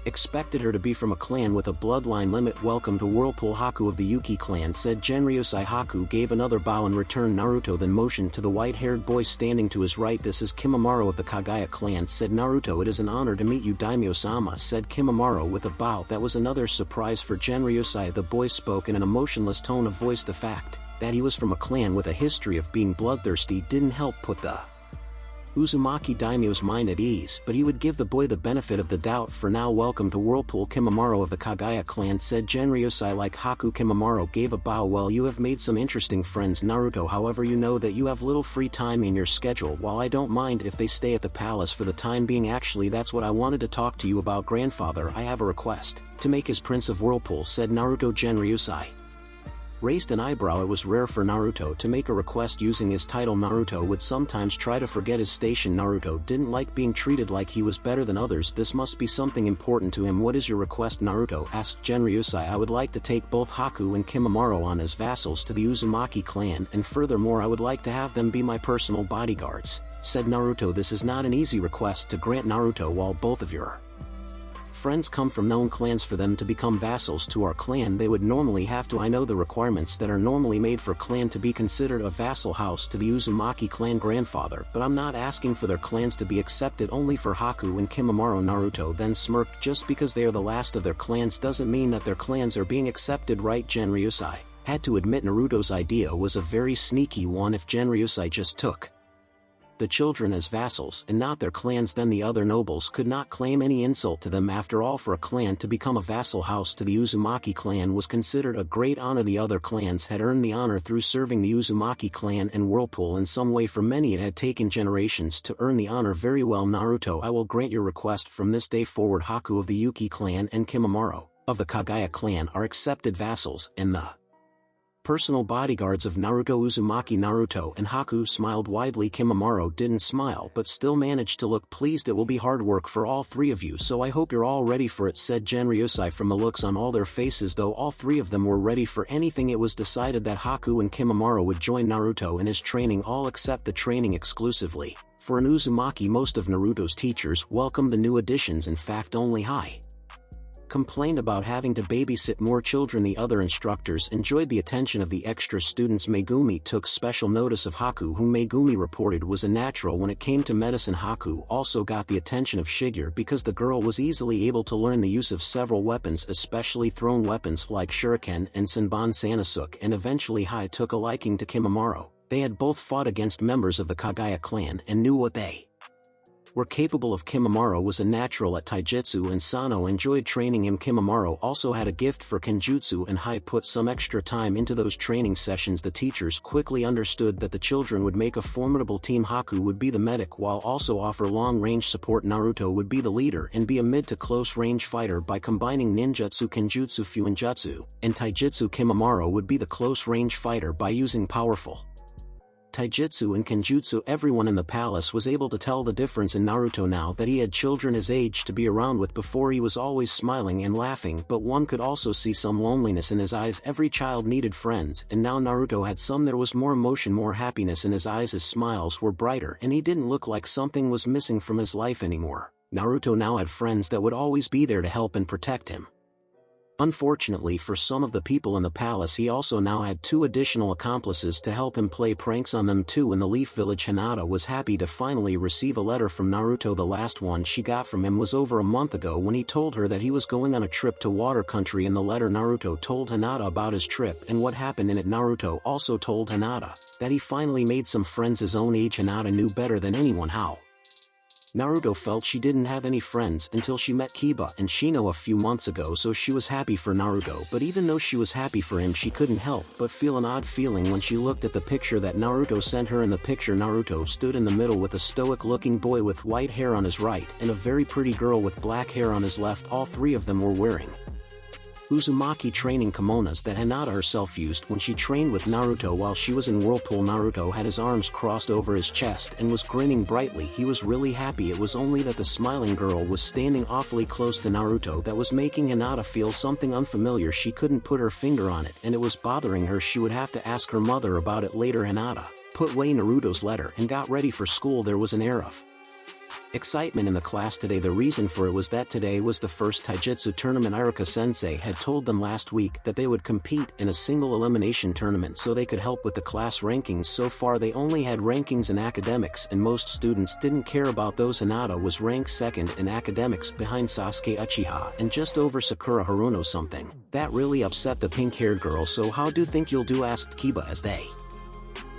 S1: expected her to be from a clan with a bloodline limit. Welcome to Whirlpool, Haku of the Yuki clan, said Genryusai. Haku gave another bow in return. Naruto then motioned to the white-haired boy standing to his right. This is Kimimaro of the Kagaya clan, said Naruto. It is an honor to meet you, Daimyo-sama, said Kimimaro with a bow. That was another surprise for Genryusai. The boy spoke in an emotionless tone of voice. The fact that he was from a clan with a history of being bloodthirsty didn't help put the Uzumaki daimyo's mind at ease, but he would give the boy the benefit of the doubt for now. Welcome to Whirlpool, Kimimaro of the Kagaya clan, said Genryusai. Like Haku, Kimimaro gave a bow. Well, you have made some interesting friends, Naruto. However, you know that you have little free time in your schedule. While I don't mind if they stay at the palace for the time being, actually that's what I wanted to talk to you about. Grandfather, I have a request to make as Prince of Whirlpool, said Naruto. Genryusai Raised an eyebrow. It was rare for Naruto to make a request using his title. Naruto would sometimes try to forget his station. Naruto didn't like being treated like he was better than others. This must be something important to him. What is your request? Naruto asked Genryusai. I would like to take both Haku and Kimimaro on as vassals to the Uzumaki clan, and furthermore I would like to have them be my personal bodyguards, said Naruto. This is not an easy request to grant, Naruto. While both of your friends come from known clans, for them to become vassals to our clan they would normally have to. I know the requirements that are normally made for clan to be considered a vassal house to the Uzumaki clan, grandfather, but I'm not asking for their clans to be accepted, only for Haku and Kimimaro. Naruto then smirked. Just because they are the last of their clans doesn't mean that their clans are being accepted, right? Genryusai had to admit Naruto's idea was a very sneaky one. If Genryusai just took the children as vassals and not their clans, then the other nobles could not claim any insult to them. After all, for a clan to become a vassal house to the Uzumaki clan was considered a great honor. The other clans had earned the honor through serving the Uzumaki clan and Whirlpool in some way. For many it had taken generations to earn the honor. Very well, Naruto, I will grant your request. From this day forward, Haku of the Yuki clan and Kimimaro of the Kagaya clan are accepted vassals and the personal bodyguards of Naruto. Uzumaki. Naruto and Haku smiled widely. Kimimaro didn't smile but still managed to look pleased. It will be hard work for all three of you, so I hope you're all ready for it, said Genryusai. From the looks on all their faces, though all three of them were ready for anything, it was decided that Haku and Kimimaro would join Naruto in his training, all except the training exclusively for an Uzumaki. Most of Naruto's teachers welcomed the new additions. In fact, only Hai complained about having to babysit more children. The other instructors enjoyed the attention of the extra students. Megumi took special notice of Haku, whom Megumi reported was a natural when it came to medicine. Haku also got the attention of Shigeru because the girl was easily able to learn the use of several weapons, especially thrown weapons like shuriken and senbon sanasuke, and eventually Hai took a liking to Kimimaro. They had both fought against members of the Kagaya clan and knew what they were capable of. Kimimaro was a natural at taijutsu and Sano enjoyed training him. Kimimaro also had a gift for kenjutsu and Hai put some extra time into those training sessions. The teachers quickly understood that the children would make a formidable team. Haku would be the medic while also offer long-range support. Naruto would be the leader and be a mid to close-range fighter by combining ninjutsu, kenjutsu, fuinjutsu, and taijutsu. Kimimaro would be the close-range fighter by using powerful taijutsu and kenjutsu. Everyone in the palace was able to tell the difference in Naruto now that he had children his age to be around with. Before he was always smiling and laughing, but one could also see some loneliness in his eyes. Every child needed friends, and now Naruto had some. There was more emotion, more happiness in his eyes. His smiles were brighter and he didn't look like something was missing from his life anymore. Naruto now had friends that would always be there to help and protect him. Unfortunately for some of the people in the palace, he also now had two additional accomplices to help him play pranks on them too. In the Leaf Village, Hinata was happy to finally receive a letter from Naruto. The last one she got from him was over a month ago when he told her that he was going on a trip to Water Country. In the letter, Naruto told Hinata about his trip and what happened in it. Naruto also told Hinata that he finally made some friends his own age. Hinata knew better than anyone how Naruto felt. She didn't have any friends until she met Kiba and Shino a few months ago, so she was happy for Naruto. But even though she was happy for him, she couldn't help but feel an odd feeling when she looked at the picture that Naruto sent her. In the picture, Naruto stood in the middle with a stoic-looking boy with white hair on his right and a very pretty girl with black hair on his left. All three of them were wearing Uzumaki training kimonos that Hinata herself used when she trained with Naruto while she was in Whirlpool. Naruto had his arms crossed over his chest and was grinning brightly. He was really happy. It was only that the smiling girl was standing awfully close to Naruto that was making Hinata feel something unfamiliar. She couldn't put her finger on it and it was bothering her. She would have to ask her mother about it later. Hinata put away Naruto's letter and got ready for school. There was an air of excitement in the class today. The reason for it was that today was the first taijutsu tournament. Iruka-sensei had told them last week that they would compete in a single elimination tournament so they could help with the class rankings. So far they only had rankings in academics and most students didn't care about those. Hinata was ranked second in academics behind Sasuke Uchiha and just over Sakura Haruno. Something that really upset the pink-haired girl. So how do you think you'll do, asked Kiba as they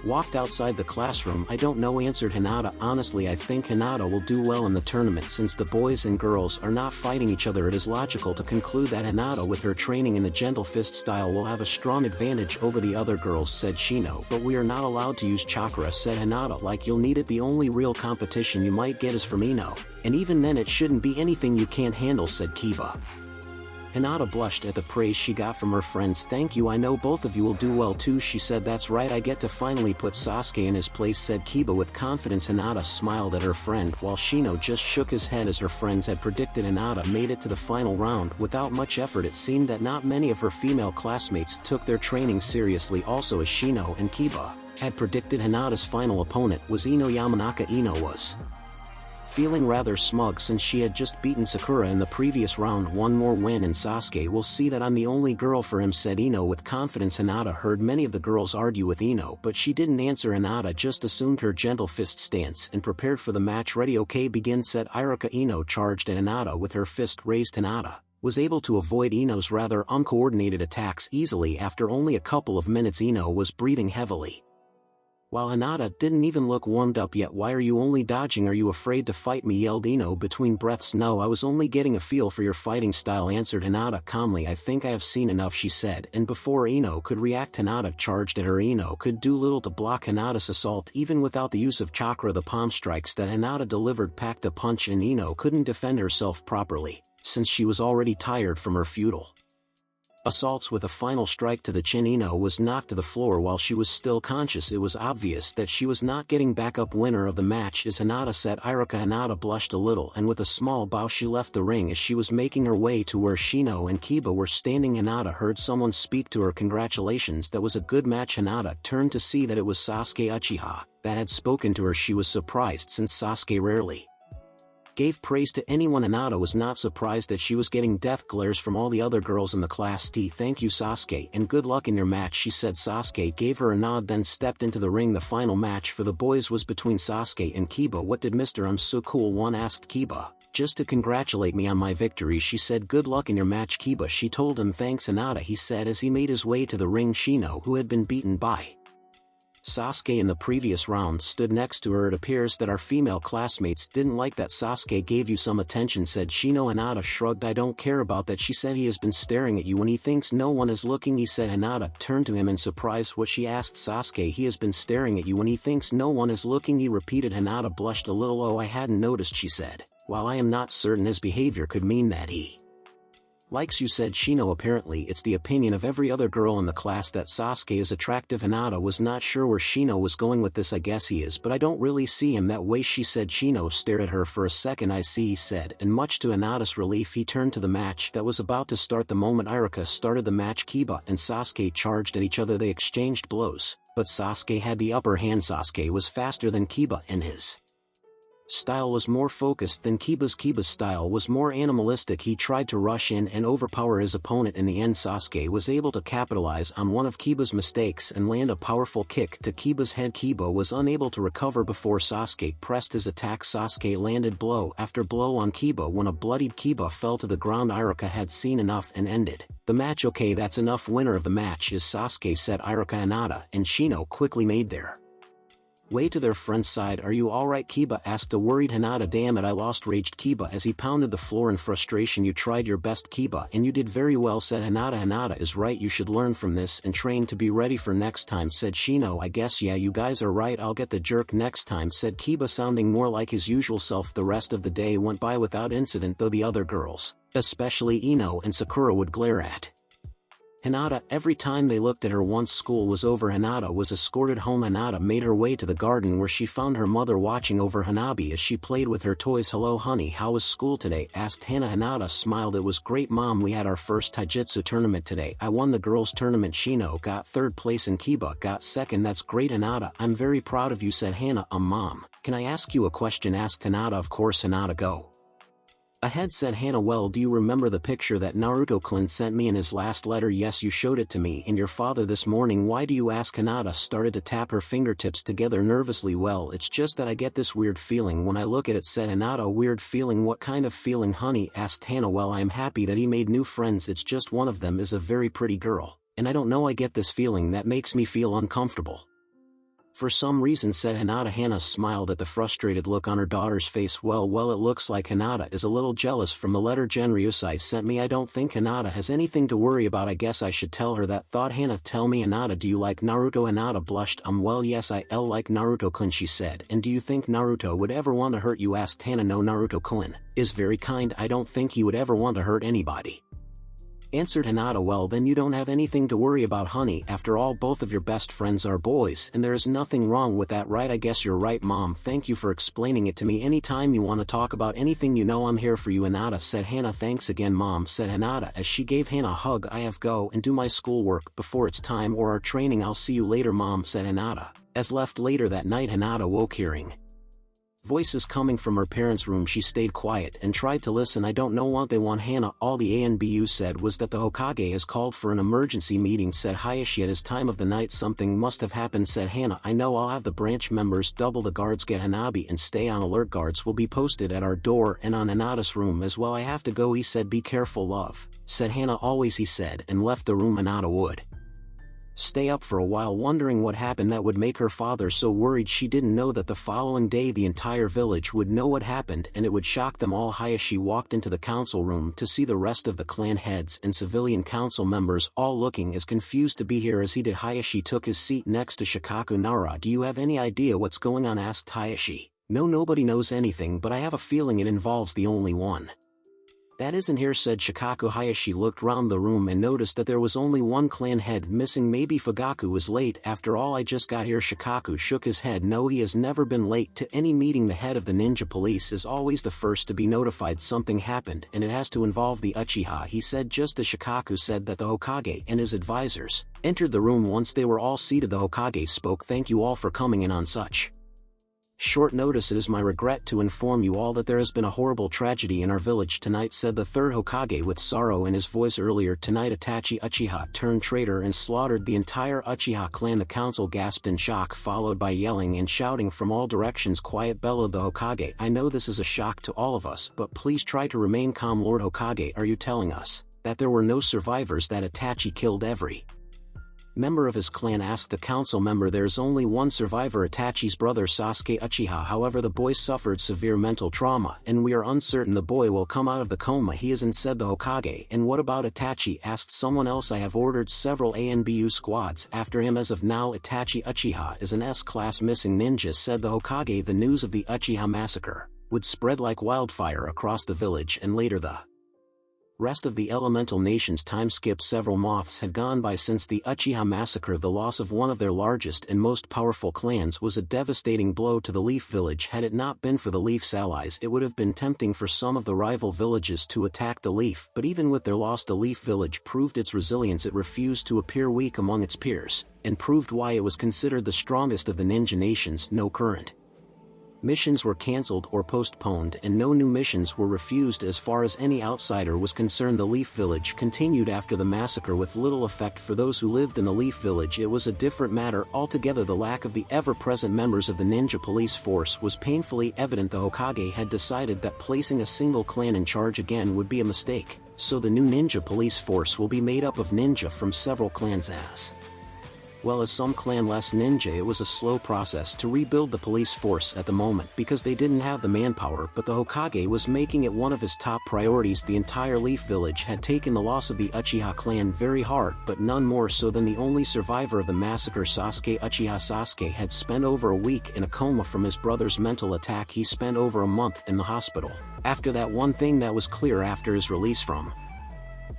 S1: walked outside the classroom. I don't know, answered Hinata. Honestly, I think Hinata will do well in the tournament. Since the boys and girls are not fighting each other, it is logical to conclude that Hinata, with her training in the gentle fist style, will have a strong advantage over the other girls, said Shino. But we are not allowed to use chakra, said Hinata. Like, you'll need it. The only real competition you might get is from Ino, and even then it shouldn't be anything you can't handle, said Kiba. Hinata blushed at the praise she got from her friends. "Thank you, I know both of you will do well too," she said. "That's right, I get to finally put Sasuke in his place," said Kiba with confidence. Hinata smiled at her friend while Shino just shook his head as her friends had predicted. Hinata made it to the final round without much effort. It seemed that not many of her female classmates took their training seriously. Also, as Shino and Kiba had predicted, Hinata's final opponent was Ino Yamanaka. Ino was feeling rather smug since she had just beaten Sakura in the previous round. "One more win and Sasuke will see that I'm the only girl for him," said Ino with confidence. Hinata heard many of the girls argue with Ino, but she didn't answer. Hinata just assumed her gentle fist stance and prepared for the match. "Ready? Okay, begin," said Iruka. Ino charged at Hinata with her fist raised. Hinata was able to avoid Ino's rather uncoordinated attacks easily. After only a couple of minutes, Ino was breathing heavily, while Hinata didn't even look warmed up yet. "Why are you only dodging? Are you afraid to fight me?" yelled Ino between breaths. "No, I was only getting a feel for your fighting style," answered Hinata calmly. "I think I have seen enough," she said, and before Ino could react, Hinata charged at her. Ino could do little to block Hinata's assault. Even without the use of chakra, the palm strikes that Hinata delivered packed a punch, and Ino couldn't defend herself properly, since she was already tired from her futile assaults. With a final strike to the chin, Ino was knocked to the floor while she was still conscious. It was obvious that she was not getting back up. "Winner of the match is Hinata," said Iruka. Hinata blushed a little and with a small bow she left the ring. As she was making her way to where Shino and Kiba were standing, Hinata heard someone speak to her. "Congratulations, that was a good match." Hinata turned to see that it was Sasuke Uchiha that had spoken to her. She was surprised since Sasuke rarely gave praise to anyone. Hinata was not surprised that she was getting death glares from all the other girls in the class. "Thank you, Sasuke, and good luck in your match," she said. Sasuke gave her a nod then stepped into the ring. The final match for the boys was between Sasuke and Kiba. "What did Mr. I'm so cool want?" asked Kiba. "Just to congratulate me on my victory," she said. "Good luck in your match, Kiba." She told him. "Thanks, Hinata," he said as he made his way to the ring. Shino, who had been beaten by Sasuke in the previous round, stood next to her. "It appears that our female classmates didn't like that Sasuke gave you some attention," said Shino. Hinata shrugged. "I don't care about that," she said. "He has been staring at you when he thinks no one is looking," he said. Hinata turned to him in surprise. "What?" she asked. "Sasuke, he has been staring at you when he thinks no one is looking," he repeated. Hinata blushed a little. "Oh, I hadn't noticed," she said. "While I am not certain his behavior could mean that he likes you," said Shino. "Apparently it's the opinion of every other girl in the class that Sasuke is attractive." Hinata was not sure where Shino was going with this. "I guess he is, but I don't really see him that way," she said. Shino stared at her for a second. "I see," he said, and much to Hinata's relief he turned to the match that was about to start. The moment Iruka started the match, Kiba and Sasuke charged at each other. They exchanged blows, but Sasuke had the upper hand. Sasuke was faster than Kiba, and his style was more focused than Kiba's. Kiba's style was more animalistic. He tried to rush in and overpower his opponent. In the end, Sasuke was able to capitalize on one of Kiba's mistakes and land a powerful kick to Kiba's head. Kiba was unable to recover before Sasuke pressed his attack. Sasuke landed blow after blow on Kiba. When a bloodied Kiba fell to the ground, Iruka had seen enough and ended the match. "Okay, that's enough. Winner of the match is Sasuke," said Iruka. Hinata and Shino quickly made their way to their friend's side. "Are you alright?" Kiba asked a worried Hinata. "Damn it, I lost," raged Kiba as he pounded the floor in frustration. "You tried your best, Kiba, and you did very well," said Hinata. "Hinata is right, you should learn from this and train to be ready for next time," said Shino. "I guess yeah, you guys are right, I'll get the jerk next time," said Kiba, sounding more like his usual self. The rest of the day went by without incident, though the other girls, especially Ino and Sakura, would glare at Hinata every time they looked at her. Once school was over, Hinata was escorted home. Hinata made her way to the garden where she found her mother watching over Hanabi as she played with her toys. "Hello honey, how was school today?" asked Hana. Hinata smiled. "It was great mom, we had our first taijutsu tournament today. I won the girls tournament. Shino got third place and Kiba got second." "That's great, Hinata, I'm very proud of you," said Hana. Mom, can I ask you a question?" asked Hinata. "Of course Hinata, go ahead," said Hana. "Well, do you remember the picture that Naruto-kun sent me in his last letter?" "Yes, you showed it to me and your father this morning." "Why do you ask?" Hinata started to tap her fingertips together nervously. "Well, it's just that I get this weird feeling when I look at it," said Hinata. "Weird feeling? What kind of feeling, honey?" asked Hana. "Well, I am happy that he made new friends. It's just one of them is a very pretty girl, and I don't know, I get this feeling that makes me feel uncomfortable for some reason," said Hinata. Hana smiled at the frustrated look on her daughter's face. Well, it looks like Hinata is a little jealous from the letter Genryusai sent me. I don't think Hinata has anything to worry about. I guess I should tell her that," thought Hana. "Tell me, Hinata, do you like Naruto?" Hinata blushed. Well, yes, I like Naruto-kun," she said. "And do you think Naruto would ever want to hurt you?" asked Hana. "No, Naruto-kun is very kind. I don't think he would ever want to hurt anybody." answered Hinata. Well then you don't have anything to worry about, honey, after all both of your best friends are boys and there is nothing wrong with that, right? I guess you're right, Mom. Thank you for explaining it to me. Anytime you want to talk about anything, you know I'm here for you, Hinata said Hana. Thanks again, Mom, said Hinata as she gave Hana a hug. I have go and do my schoolwork before it's time or our training. I'll see you later, Mom, said Hinata. As left later that night, Hinata woke hearing voices coming from her parents' room. She stayed quiet and tried to listen. I don't know what they want, Hana. All the ANBU said was that the Hokage has called for an emergency meeting, said Hayashi. At his time of the night something must have happened, said Hana. I know, I'll have the branch members double the guards, get Hanabi and stay on alert. Guards will be posted at our door and on Hinata's room as well. I have to go, he said. Be careful, love, said Hana. Always, he said, and left the room. Hinata would stay up for a while wondering what happened that would make her father so worried. She didn't know that the following day the entire village would know what happened and it would shock them all. Hayashi walked into the council room to see the rest of the clan heads and civilian council members all looking as confused to be here as he did. Hayashi took his seat next to Shikaku. Nara, do you have any idea what's going on, asked Hayashi. No, nobody knows anything, but I have a feeling it involves the only one that isn't here, said Shikaku. Hayashi looked round the room and noticed that there was only one clan head missing. Maybe Fugaku was late. After all, I just got here. Shikaku shook his head. No, he has never been late to any meeting. The head of the ninja police is always the first to be notified something happened and it has to involve the Uchiha, he said. Just as Shikaku said that, the Hokage and his advisors entered the room. Once they were all seated, the Hokage spoke. Thank you all for coming in on such short notice. It is my regret to inform you all that there has been a horrible tragedy in our village tonight, said the third Hokage with sorrow in his voice. Earlier tonight, Itachi Uchiha turned traitor and slaughtered the entire Uchiha clan. The council gasped in shock, followed by yelling and shouting from all directions. Quiet, bellowed the Hokage. I know this is a shock to all of us, but please try to remain calm. Lord Hokage, are you telling us that there were no survivors, that Itachi killed every member of his clan, asked the council member. There's only one survivor, Itachi's brother Sasuke Uchiha. However, the boy suffered severe mental trauma and we are uncertain the boy will come out of the coma he is in, said the Hokage. And what about Itachi, asked someone else. I have ordered several ANBU squads after him. As of now, Itachi Uchiha is an S-class missing ninja, said the Hokage. The news of the Uchiha massacre would spread like wildfire across the village and later the rest of the elemental nations. Time skip. Several months had gone by since the Uchiha massacre. The loss of one of their largest and most powerful clans was a devastating blow to the Leaf Village. Had it not been for the Leaf's allies, it would have been tempting for some of the rival villages to attack the Leaf, but even with their loss, the Leaf Village proved its resilience. It refused to appear weak among its peers, and proved why it was considered the strongest of the ninja nations. No current missions were cancelled or postponed and no new missions were refused. As far as any outsider was concerned, the Leaf Village continued after the massacre with little effect for those who lived in the Leaf Village. It was a different matter altogether. The lack of the ever-present members of the ninja police force was painfully evident. The Hokage had decided that placing a single clan in charge again would be a mistake, so the new ninja police force will be made up of ninja from several clans as well as some clan-less ninja. It was a slow process to rebuild the police force at the moment because they didn't have the manpower, but the Hokage was making it one of his top priorities. The entire Leaf Village had taken the loss of the Uchiha clan very hard, but none more so than the only survivor of the massacre, Sasuke Uchiha. Sasuke had spent over a week in a coma from his brother's mental attack. He spent over a month in the hospital. After that, one thing that was clear after his release from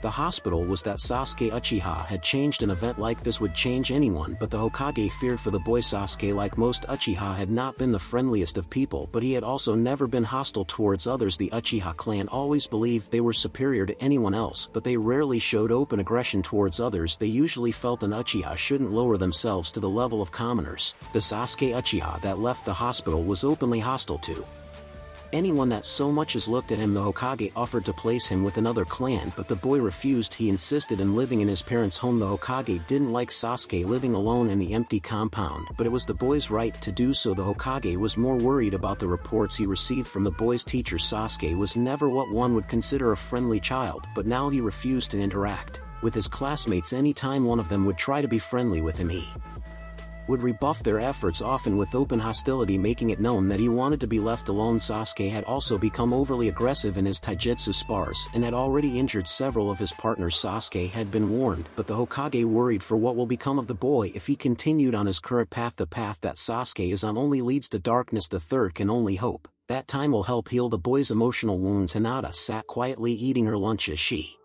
S1: the hospital was that Sasuke Uchiha had changed. An event like this would change anyone, but the Hokage feared for the boy. Sasuke, like most Uchiha, had not been the friendliest of people, but he had also never been hostile towards others. The Uchiha clan always believed they were superior to anyone else, but they rarely showed open aggression towards others. They usually felt an Uchiha shouldn't lower themselves to the level of commoners. The Sasuke Uchiha that left the hospital was openly hostile to anyone that so much as looked at him. The Hokage offered to place him with another clan, but the boy refused. He insisted in living in his parents' home. The Hokage didn't like Sasuke living alone in the empty compound, but it was the boy's right to do so. The Hokage was more worried about the reports he received from the boy's teachers. Sasuke was never what one would consider a friendly child, but now he refused to interact with his classmates. Anytime one of them would try to be friendly with him, he would rebuff their efforts, often with open hostility, making it known that he wanted to be left alone. Sasuke had also become overly aggressive in his taijutsu spars and had already injured several of his partners. Sasuke had been warned, but the Hokage worried for what will become of the boy if he continued on his current path. The path that Sasuke is on only leads to darkness. The third can only hope that time will help heal the boy's emotional wounds. Hinata sat quietly eating her lunch as she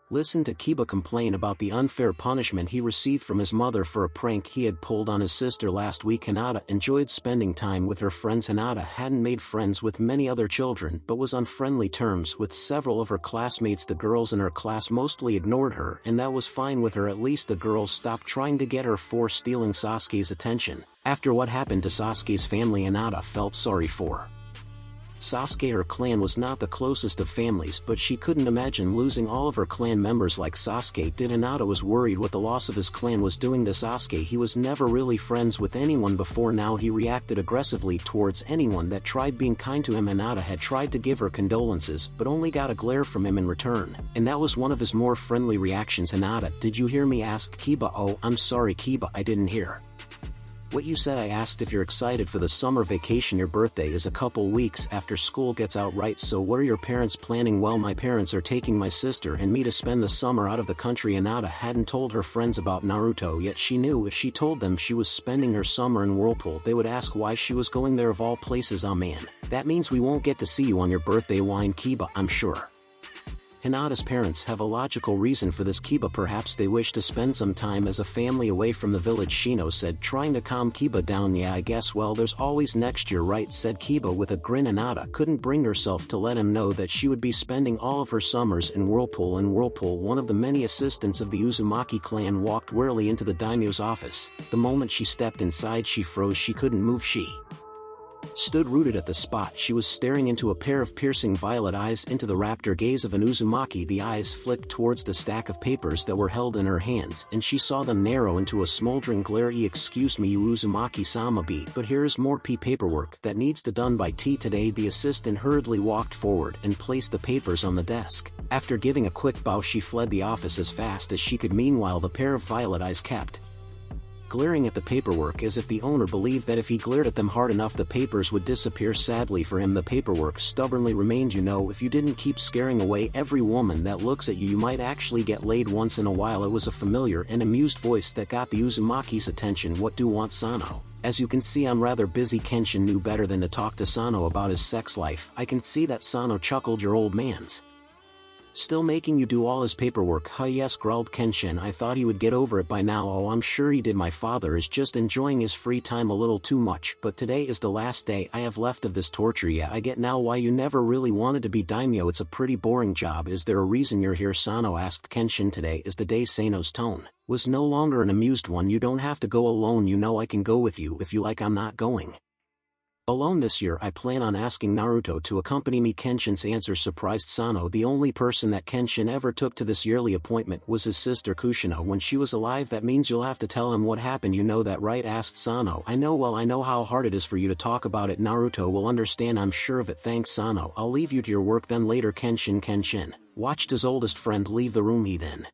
S1: Listen to Kiba complain about the unfair punishment he received from his mother for a prank he had pulled on his sister last week. Hinata enjoyed spending time with her friends. Hinata hadn't made friends with many other children but was on friendly terms with several of her classmates. The girls in her class mostly ignored her, and that was fine with her. At least the girls stopped trying to get her for stealing Sasuke's attention. After what happened to Sasuke's family, Hinata felt sorry for Sasuke. Her clan was not the closest of families, but she couldn't imagine losing all of her clan members like Sasuke did. Hinata was worried what the loss of his clan was doing to Sasuke. He was never really friends with anyone before. Now he reacted aggressively towards anyone that tried being kind to him. Hinata had tried to give her condolences but only got a glare from him in return, and that was one of his more friendly reactions. "Hinata, did you hear me?" asked Kiba. "Oh, I'm sorry Kiba, I didn't hear what you said. I asked if you're excited for the summer vacation. Your birthday is a couple weeks after school gets out, right? So what are your parents planning?" "Well, my parents are taking my sister and me to spend the summer out of the country." Hinata hadn't told her friends about Naruto yet. She knew if she told them she was spending her summer in Whirlpool, they would ask why she was going there of all places. "Oh man, that means we won't get to see you on your birthday," whined Kiba. "I'm sure Hinata's parents have a logical reason for this, Kiba. Perhaps they wish to spend some time as a family away from the village," Shino said, trying to calm Kiba down. "Yeah, I guess. Well, there's always next year, right?" said Kiba with a grin. Hinata couldn't bring herself to let him know that she would be spending all of her summers in Whirlpool. In Whirlpool, one of the many assistants of the Uzumaki clan walked warily into the daimyo's office. The moment she stepped inside, she froze. She couldn't move. She stood rooted at the spot. She was staring into a pair of piercing violet eyes, into the raptor gaze of an Uzumaki. The eyes flicked towards the stack of papers that were held in her hands, and she saw them narrow into a smoldering glare. "Excuse me, you Uzumaki-sama, but here's more paperwork that needs to done by today." The assistant hurriedly walked forward and placed the papers on the desk. After giving a quick bow, she fled the office as fast as she could. Meanwhile, the pair of violet eyes kept glaring at the paperwork as if the owner believed that if he glared at them hard enough the papers would disappear. Sadly for him, the paperwork stubbornly remained. "You know, if you didn't keep scaring away every woman that looks at you, you might actually get laid once in a while." It was a familiar and amused voice that got the Uzumaki's attention. "What do you want, Sano?" "As you can see, I'm rather busy." Kenshin knew better than to talk to Sano about his sex life. "I can see that," Sano chuckled. "Your old man's still making you do all his paperwork, huh?" "Yes," growled Kenshin. "I thought he would get over it by now." "Oh, I'm sure he did. My father is just enjoying his free time a little too much. But today is the last day I have left of this torture." "Yeah, I get now why you never really wanted to be daimyo. It's a pretty boring job." "Is there a reason you're here?" Sano asked Kenshin. "Today is the day." Sano's tone was no longer an amused one. "You don't have to go alone. You know I can go with you if you like." "I'm not going alone this year. I plan on asking Naruto to accompany me." Kenshin's answer surprised Sano. The only person that Kenshin ever took to this yearly appointment was his sister Kushina when she was alive. "That means you'll have to tell him what happened. You know that, right?" asked Sano. "I know. Well, I know how hard it is for you to talk about it. Naruto will understand, I'm sure of it." "Thanks, Sano. I'll leave you to your work then." Later, Kenshin watched his oldest friend leave the room. He then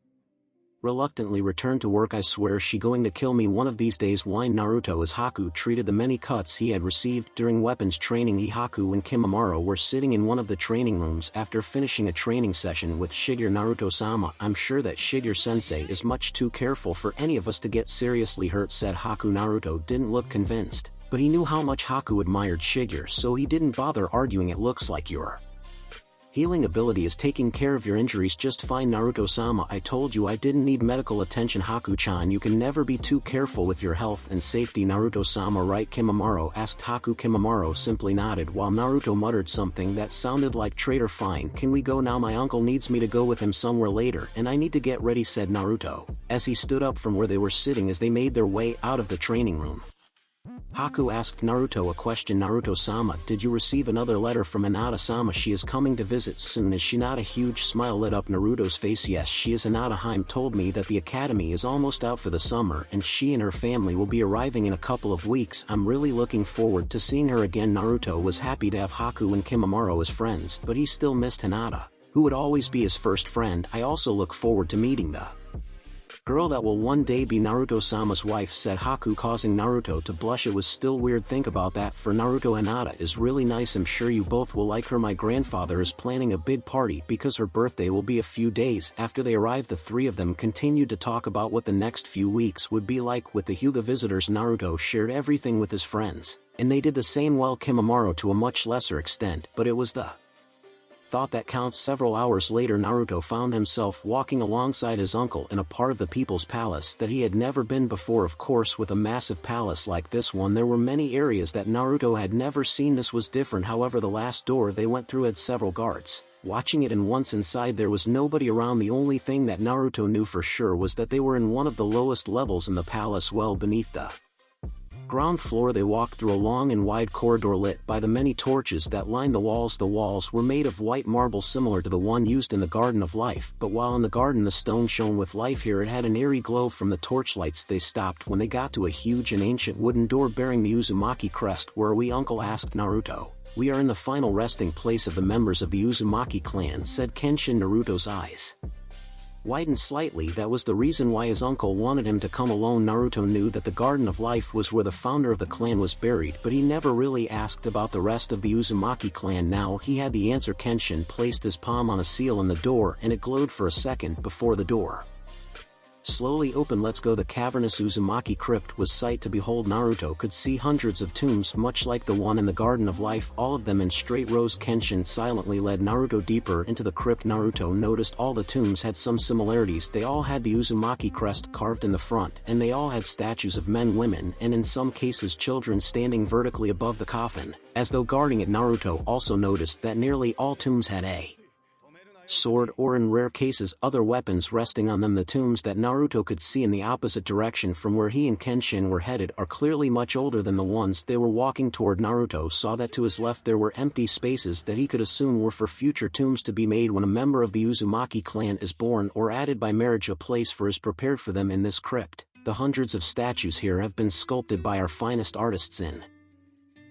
S1: reluctantly returned to work. "I swear she going to kill me one of these days," whined Naruto as Haku treated the many cuts he had received during weapons training. Haku and Kimimaro were sitting in one of the training rooms after finishing a training session with Shigeru. "Naruto-sama, I'm sure that Shigeru-sensei is much too careful for any of us to get seriously hurt," said Haku. Naruto didn't look convinced, but he knew how much Haku admired Shigeru, so he didn't bother arguing. "It looks like your healing ability is taking care of your injuries just fine, Naruto-sama. I told you I didn't need medical attention." "Haku-chan, you can never be too careful with your health and safety." "Naruto-sama, right?" Kimimaro asked Haku. Kimimaro simply nodded while Naruto muttered something that sounded like traitor. "Fine, can we go now? My uncle needs me to go with him somewhere later and I need to get ready," said Naruto, as he stood up from where they were sitting as they made their way out of the training room. Haku asked Naruto a question. "Naruto-sama, did you receive another letter from Hinata-sama? She is coming to visit soon, is she not?" A huge smile lit up Naruto's face. "Yes, she is. Hinata told me that the academy is almost out for the summer and she and her family will be arriving in a couple of weeks. I'm really looking forward to seeing her again." Naruto was happy to have Haku and Kimimaro as friends, but he still missed Hinata, who would always be his first friend. "I also look forward to meeting the girl that will one day be Naruto-sama's wife," said Haku, causing Naruto to blush. It was still weird. Think about that. For Naruto, Hinata is really nice. I'm sure you both will like her. My grandfather is planning a big party because her birthday will be a few days after they arrive. The three of them continued to talk about what the next few weeks would be like with the Hyuga visitors. Naruto shared everything with his friends, and they did the same. Well, Kimimaro to a much lesser extent, but it was the Thought that counts. Several hours later Naruto found himself walking alongside his uncle in a part of the people's palace that he had never been before. Of course, with a massive palace like this one there were many areas that Naruto had never seen. This was different. However, the last door they went through had several guards watching it, and once inside there was nobody around. The only thing that Naruto knew for sure was that they were in one of the lowest levels in the palace, well beneath the ground floor. They walked through a long and wide corridor lit by the many torches that lined the walls. The walls were made of white marble similar to the one used in the Garden of Life, but while in the garden the stone shone with life, here it had an eerie glow from the torchlights. They stopped when they got to a huge and ancient wooden door bearing the Uzumaki crest. "Where are we, uncle?" asked Naruto. "We are in the final resting place of the members of the Uzumaki clan," said Kenshin. Naruto's eyes widened slightly. That was the reason why his uncle wanted him to come alone. Naruto knew that the Garden of Life was where the founder of the clan was buried, but he never really asked about the rest of the Uzumaki clan. Now he had the answer. Kenshin placed his palm on a seal in the door and it glowed for a second before the door slowly opened. "Let's go." The cavernous Uzumaki crypt was sight to behold. Naruto could see hundreds of tombs much like the one in the Garden of Life, all of them in straight rows. Kenshin silently led Naruto deeper into the crypt. Naruto noticed all the tombs had some similarities. They all had the Uzumaki crest carved in the front, and they all had statues of men, women, and in some cases children standing vertically above the coffin, as though guarding it. Naruto also noticed that nearly all tombs had a sword or, in rare cases, other weapons resting on them. The tombs that Naruto could see in the opposite direction from where he and Kenshin were headed are clearly much older than the ones they were walking toward. Naruto saw that to his left there were empty spaces that he could assume were for future tombs to be made when a member of the Uzumaki clan is born or added by marriage. A place for is prepared for them in this crypt. The hundreds of statues here have been sculpted by our finest artists in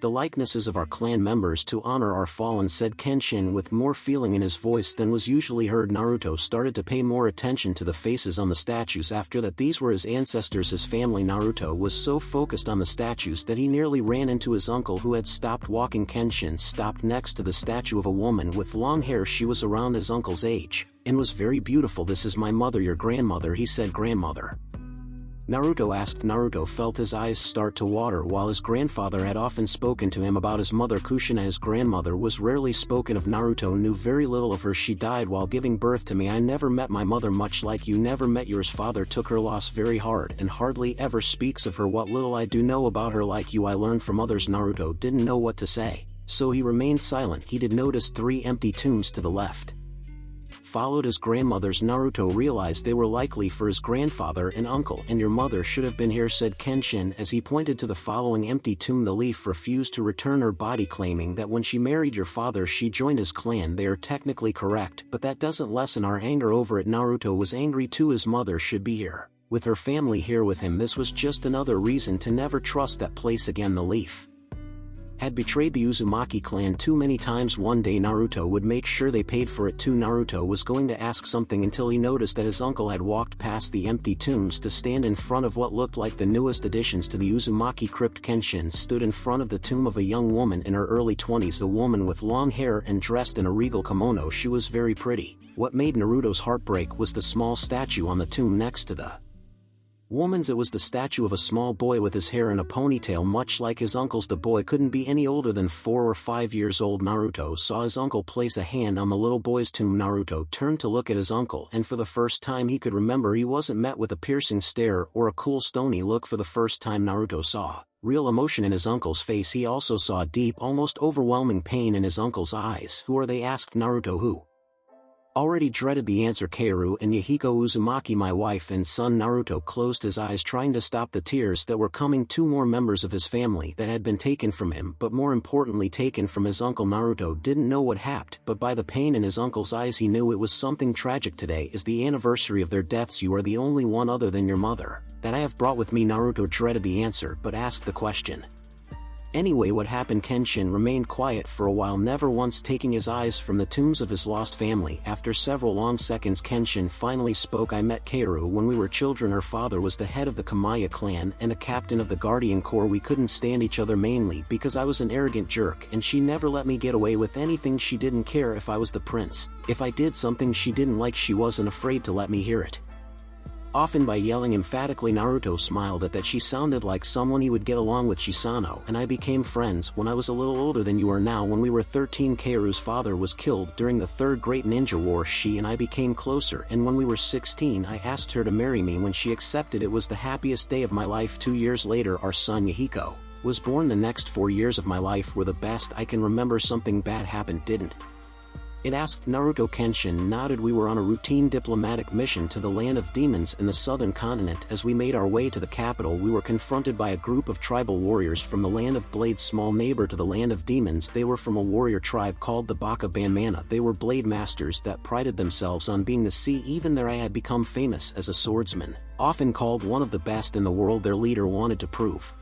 S1: the likenesses of our clan members to honor our fallen, said Kenshin with more feeling in his voice than was usually heard. Naruto started to pay more attention to the faces on the statues. After that, these were his ancestors, his family. Naruto was so focused on the statues that he nearly ran into his uncle, who had stopped walking. Kenshin stopped next to the statue of a woman with long hair. She was around his uncle's age and was very beautiful. "This is my mother, your grandmother," he said. "Grandmother?" Naruto asked. Naruto felt his eyes start to water. While his grandfather had often spoken to him about his mother Kushina, his grandmother was rarely spoken of. Naruto knew very little of her. "She died while giving birth to me. I never met my mother, much like you never met yours. Father took her loss very hard and hardly ever speaks of her. What little I do know about her, like you, I learned from others." Naruto didn't know what to say, so he remained silent. He did notice 3 empty tombs to the left, followed his grandmother's. Naruto realized they were likely for his grandfather and uncle. "And your mother should have been here," said Kenshin as he pointed to the following empty tomb. "The leaf refused to return her body, claiming that when she married your father she joined his clan." "They are technically correct, but that doesn't lessen our anger over it." Naruto was angry too. His mother should be here, with her family here with him. This was just another reason to never trust that place again. The leaf had betrayed the Uzumaki clan too many times. One day Naruto would make sure they paid for it too. Naruto was going to ask something until he noticed that his uncle had walked past the empty tombs to stand in front of what looked like the newest additions to the Uzumaki crypt. Kenshin stood in front of the tomb of a young woman in her early 20s, a woman with long hair and dressed in a regal kimono. She was very pretty. What made Naruto's heart break was the small statue on the tomb next to the woman's. It was the statue of a small boy with his hair in a ponytail, much like his uncle's. The boy couldn't be any older than 4 or 5 years old. Naruto saw his uncle place a hand on the little boy's tomb. Naruto turned to look at his uncle, and for the first time he could remember, he wasn't met with a piercing stare or a cool stony look. For the first time Naruto saw real emotion in his uncle's face. He also saw deep, almost overwhelming pain in his uncle's eyes. "Who are they?" asked Naruto, who already dreaded the answer. "Kaoru and Yahiko Uzumaki, my wife and son." Naruto closed his eyes, trying to stop the tears that were coming. 2 more members of his family that had been taken from him, but more importantly taken from his uncle. Naruto didn't know what happened, but by the pain in his uncle's eyes he knew it was something tragic. "Today is the anniversary of their deaths. You are the only one other than your mother that I have brought with me." Naruto dreaded the answer, but asked the question anyway. "What happened?" Kenshin remained quiet for a while, never once taking his eyes from the tombs of his lost family. After several long seconds Kenshin finally spoke. "I met Kaoru when we were children. Her father was the head of the Kamaya clan and a captain of the Guardian Corps. We couldn't stand each other, mainly because I was an arrogant jerk and she never let me get away with anything. She didn't care if I was the prince. If I did something she didn't like, she wasn't afraid to let me hear it. Often by yelling emphatically. Naruto smiled at that. She sounded like someone he would get along with. Shisano and I became friends when I was a little older than you are now. When we were 13, Kairu's father was killed during the Third Great Ninja War. She and I became closer, and when we were 16 I asked her to marry me. When she accepted, it was the happiest day of my life. 2 years later our son Yahiko was born. The next 4 years of my life were the best I can remember. Something bad happened, didn't it? Asked Naruto. Kenshin nodded. We were on a routine diplomatic mission to the land of demons in the southern continent. As we made our way to the capital, we were confronted by a group of tribal warriors from the land of Blade, small neighbor to the land of demons. They were from a warrior tribe called the Baka Banmana. They were blade masters that prided themselves on being the sea. Even there I had become famous as a swordsman, often called one of the best in the world. Their leader wanted to prove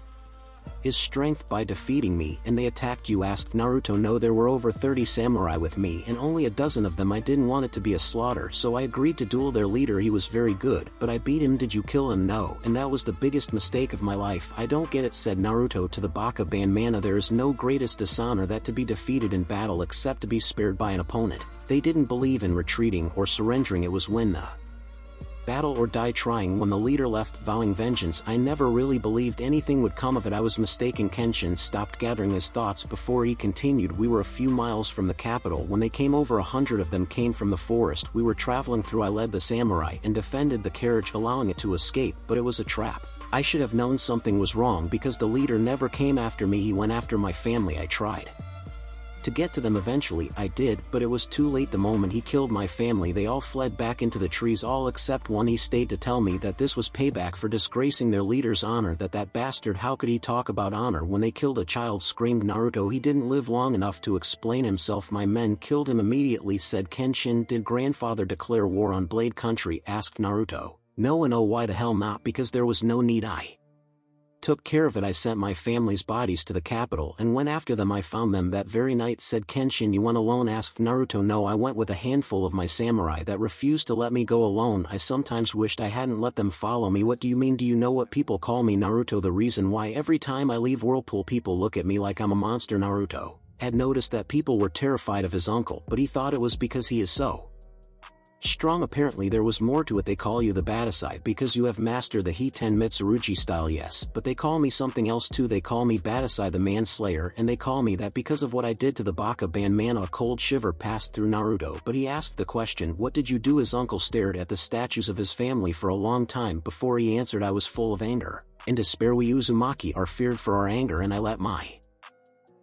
S1: his strength by defeating me. And they attacked you? Asked Naruto. No, there were over 30 samurai with me and only a dozen of them. I didn't want it to be a slaughter, so I agreed to duel their leader. He was very good, but I beat him. Did you kill him? No, and that was the biggest mistake of my life. I don't get it, said Naruto to the Baka Banmana. There is no greatest dishonor than to be defeated in battle except to be spared by an opponent. They didn't believe in retreating or surrendering. It was win the battle or die trying. When the leader left vowing vengeance, I never really believed anything would come of it. I was mistaken. Kenshin stopped gathering his thoughts before he continued. We were a few miles from the capital when they came. Over 100 of them came from the forest we were traveling through. I led the samurai and defended the carriage, allowing it to escape, but it was a trap. I should have known something was wrong because the leader never came after me. He went after my family. I tried to get to them. Eventually I did, but it was too late. The moment he killed my family, they all fled back into the trees, all except one. He stayed to tell me that this was payback for disgracing their leader's honor. That bastard, how could he talk about honor when they killed a child? Screamed Naruto. He didn't live long enough to explain himself. My men killed him immediately, said Kenshin. Did grandfather declare war on Blade Country? Asked Naruto. No, and oh, why the hell not? Because there was no need. I took care of it. I sent my family's bodies to the capital and went after them. I found them that very night, said Kenshin. You went alone? Asked Naruto. No, I went with a handful of my samurai that refused to let me go alone. I sometimes wished I hadn't let them follow me. What do you mean? Do you know what people call me? Naruto. The reason why every time I leave Whirlpool people look at me like I'm a monster. Naruto had noticed that people were terrified of his uncle, but he thought it was because he is so strong. Apparently there was more to it. They call you the Badasai because you have mastered the Hiten Mitsurugi style. Yes, but they call me something else too. They call me Badasai the Manslayer, and they call me that because of what I did to the Baka Banmana. A cold shiver passed through Naruto, but he asked the question, what did you do? His uncle stared at the statues of his family for a long time before he answered. I was full of anger and despair. We Uzumaki are feared for our anger, and I let my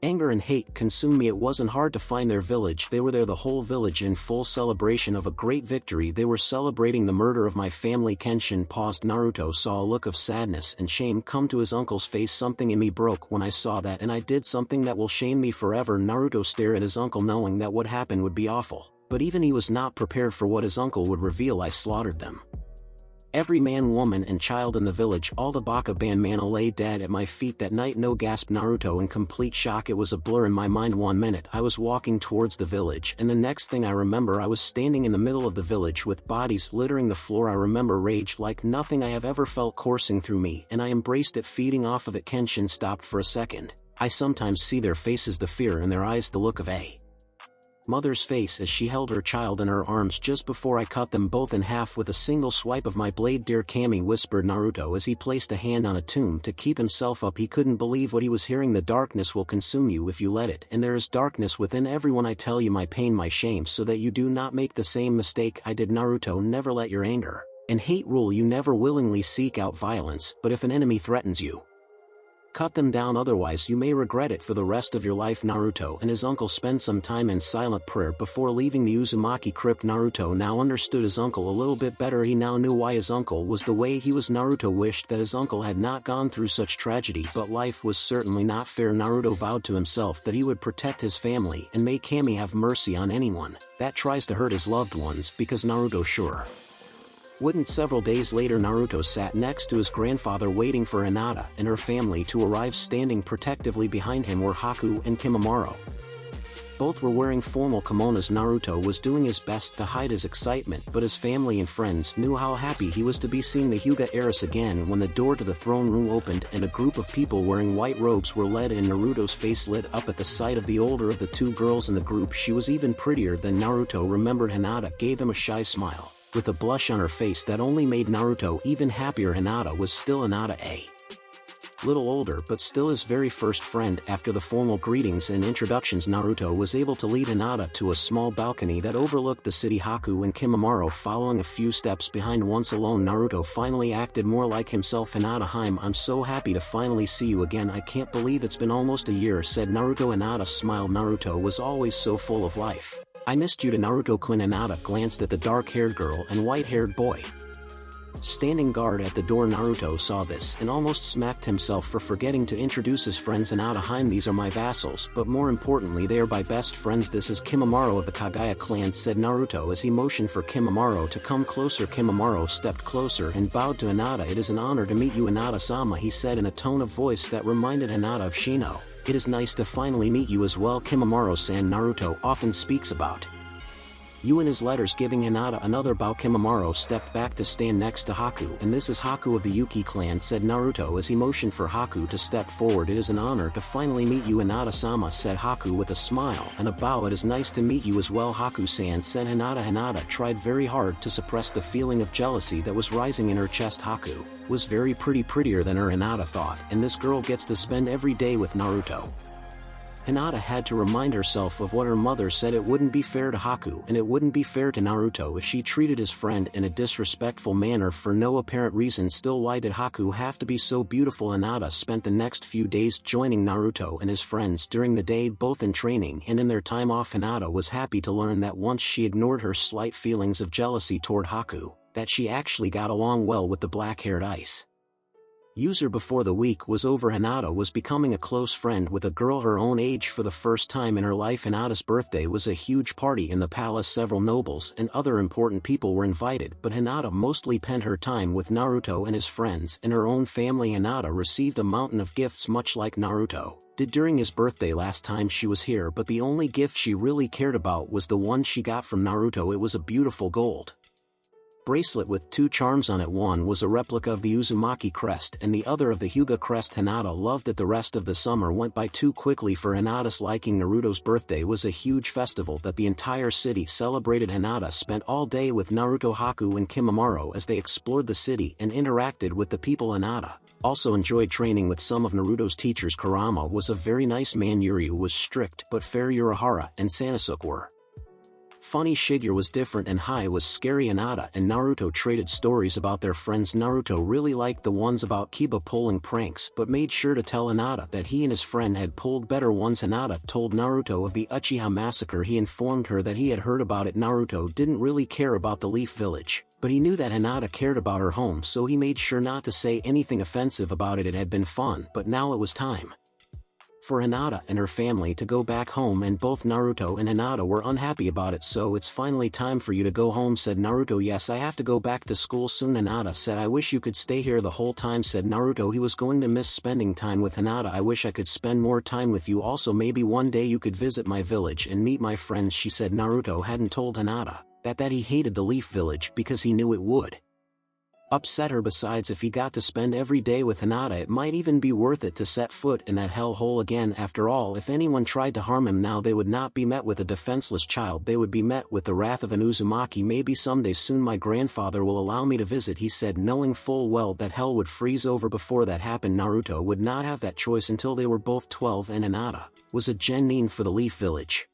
S1: anger and hate consume me. It wasn't hard to find their village. They were there, the whole village, in full celebration of a great victory. They were celebrating the murder of my family. Kenshin paused. Naruto saw a look of sadness and shame come to his uncle's face. Something in me broke when I saw that, and I did something that will shame me forever. Naruto stared at his uncle, knowing that what happened would be awful, but even he was not prepared for what his uncle would reveal. I slaughtered them. Every man, woman, and child in the village. All the Baka Banmana lay dead at my feet that night. No, gasped Naruto in complete shock. It was a blur in my mind. 1 minute I was walking towards the village, and the next thing I remember I was standing in the middle of the village with bodies littering the floor. I remember rage like nothing I have ever felt coursing through me, and I embraced it, feeding off of it. Kenshin stopped for a second. I sometimes see their faces, the fear in their eyes, the look of a mother's face as she held her child in her arms. Just before I cut them both in half with a single swipe of my blade. Dear Kami, whispered Naruto as he placed a hand on a tomb to keep himself up. He couldn't believe what he was hearing. The darkness will consume you if you let it, and there is darkness within everyone. I tell you my pain, my shame, so that you do not make the same mistake I did. Naruto, never let your anger and hate rule you. Never willingly seek out violence, but if an enemy threatens you, cut them down, otherwise you may regret it for the rest of your life. Naruto and his uncle spent some time in silent prayer before leaving the Uzumaki crypt. Naruto now understood his uncle a little bit better. He now knew why his uncle was the way he was. Naruto wished that his uncle had not gone through such tragedy, but life was certainly not fair. Naruto vowed to himself that he would protect his family and make Kami have mercy on anyone that tries to hurt his loved ones, because Naruto sure wouldn't. Several days later, Naruto sat next to his grandfather waiting for Hinata and her family to arrive. Standing protectively behind him were Haku and Kimimaro. Both were wearing formal kimonos. Naruto was doing his best to hide his excitement, but his family and friends knew how happy he was to be seeing the Hyuga heiress again when the door to the throne room opened and a group of people wearing white robes were led in. Naruto's face lit up at the sight of the older of the two girls in the group. She was even prettier than Naruto remembered. Hinata gave him a shy smile, with a blush on her face that only made Naruto even happier. Hinata was still Hinata, a little older but still his very first friend. After the formal greetings and introductions, Naruto was able to lead Hinata to a small balcony that overlooked the city. Haku and Kimimaro following a few steps behind. Once alone, Naruto finally acted more like himself. Hinata, I'm so happy to finally see you again. I can't believe it's been almost a year, said Naruto. Hinata smiled. Naruto was always so full of life. I missed you to Naruto-kun. Hinata glanced at the dark-haired girl and white-haired boy standing guard at the door. Naruto saw this and almost smacked himself for forgetting to introduce his friends. Hinata, these are my vassals, but more importantly they are my best friends. This is Kimimaro of the Kagaya clan, said Naruto as he motioned for Kimimaro to come closer. Kimimaro stepped closer and bowed to Hinata. It is an honor to meet you, Hinata-sama, he said in a tone of voice that reminded Hinata of Shino. It is nice to finally meet you as well, Kimimaro-san. Naruto often speaks about you in his letters. Giving Hinata another bow, Kimimaro stepped back to stand next to Haku. And this is Haku of the Yuki clan, said Naruto as he motioned for Haku to step forward. It is an honor to finally meet you, Hinata-sama, said Haku with a smile and a bow. It is nice to meet you as well, Haku-san, said Hinata. Hinata tried very hard to suppress the feeling of jealousy that was rising in her chest. Haku was very prettier than her, Hinata thought, and this girl gets to spend every day with Naruto. Hinata had to remind herself of what her mother said. It wouldn't be fair to Haku and it wouldn't be fair to Naruto if she treated his friend in a disrespectful manner for no apparent reason. Still, why did Haku have to be so beautiful? Hinata spent the next few days joining Naruto and his friends during the day, both in training and in their time off. Hinata was happy to learn that once she ignored her slight feelings of jealousy toward Haku, that she actually got along well with the black-haired ice user. Before the week was over, Hinata was becoming a close friend with a girl her own age for the first time in her life. Hinata's birthday was a huge party in the palace. Several nobles and other important people were invited, but Hinata mostly spent her time with Naruto and his friends and her own family. Hinata received a mountain of gifts much like Naruto did during his birthday last time she was here, but the only gift she really cared about was the one she got from Naruto. It was a beautiful gold bracelet with two charms on it. One was a replica of the Uzumaki crest and the other of the Hyuga crest. Hinata loved it. The rest of the summer went by too quickly for Hinata's liking. Naruto's birthday was a huge festival that the entire city celebrated. Hinata spent all day with Naruto, Haku and Kimimaro as they explored the city and interacted with the people. Hinata also enjoyed training with some of Naruto's teachers. Kurama was a very nice man. Yuryu was strict but fair. Urahara and Sanosuke were funny. Shigeru was different and Hai was scary. Hinata and Naruto traded stories about their friends. Naruto really liked the ones about Kiba pulling pranks but made sure to tell Hinata that he and his friend had pulled better ones. Hinata told Naruto of the Uchiha massacre. He informed her that he had heard about it. Naruto didn't really care about the Leaf Village, but he knew that Hinata cared about her home, so he made sure not to say anything offensive about it. It had been fun, but now it was time for Hinata and her family to go back home, and both Naruto and Hinata were unhappy about it. So it's finally time for you to go home, said Naruto. Yes, I have to go back to school soon. Hinata said. I wish you could stay here the whole time, said Naruto. He was going to miss spending time with Hinata. I wish I could spend more time with you also. Maybe one day you could visit my village and meet my friends, she said. Naruto hadn't told Hinata that he hated the Leaf Village because he knew it would upset her. Besides, if he got to spend every day with Hinata, it might even be worth it to set foot in that hellhole again. After all, if anyone tried to harm him now, they would not be met with a defenseless child, they would be met with the wrath of an Uzumaki. Maybe someday soon my grandfather will allow me to visit, he said, knowing full well that hell would freeze over before that happened. Naruto would not have that choice until they were both 12, and Hinata was a genin for the Leaf Village.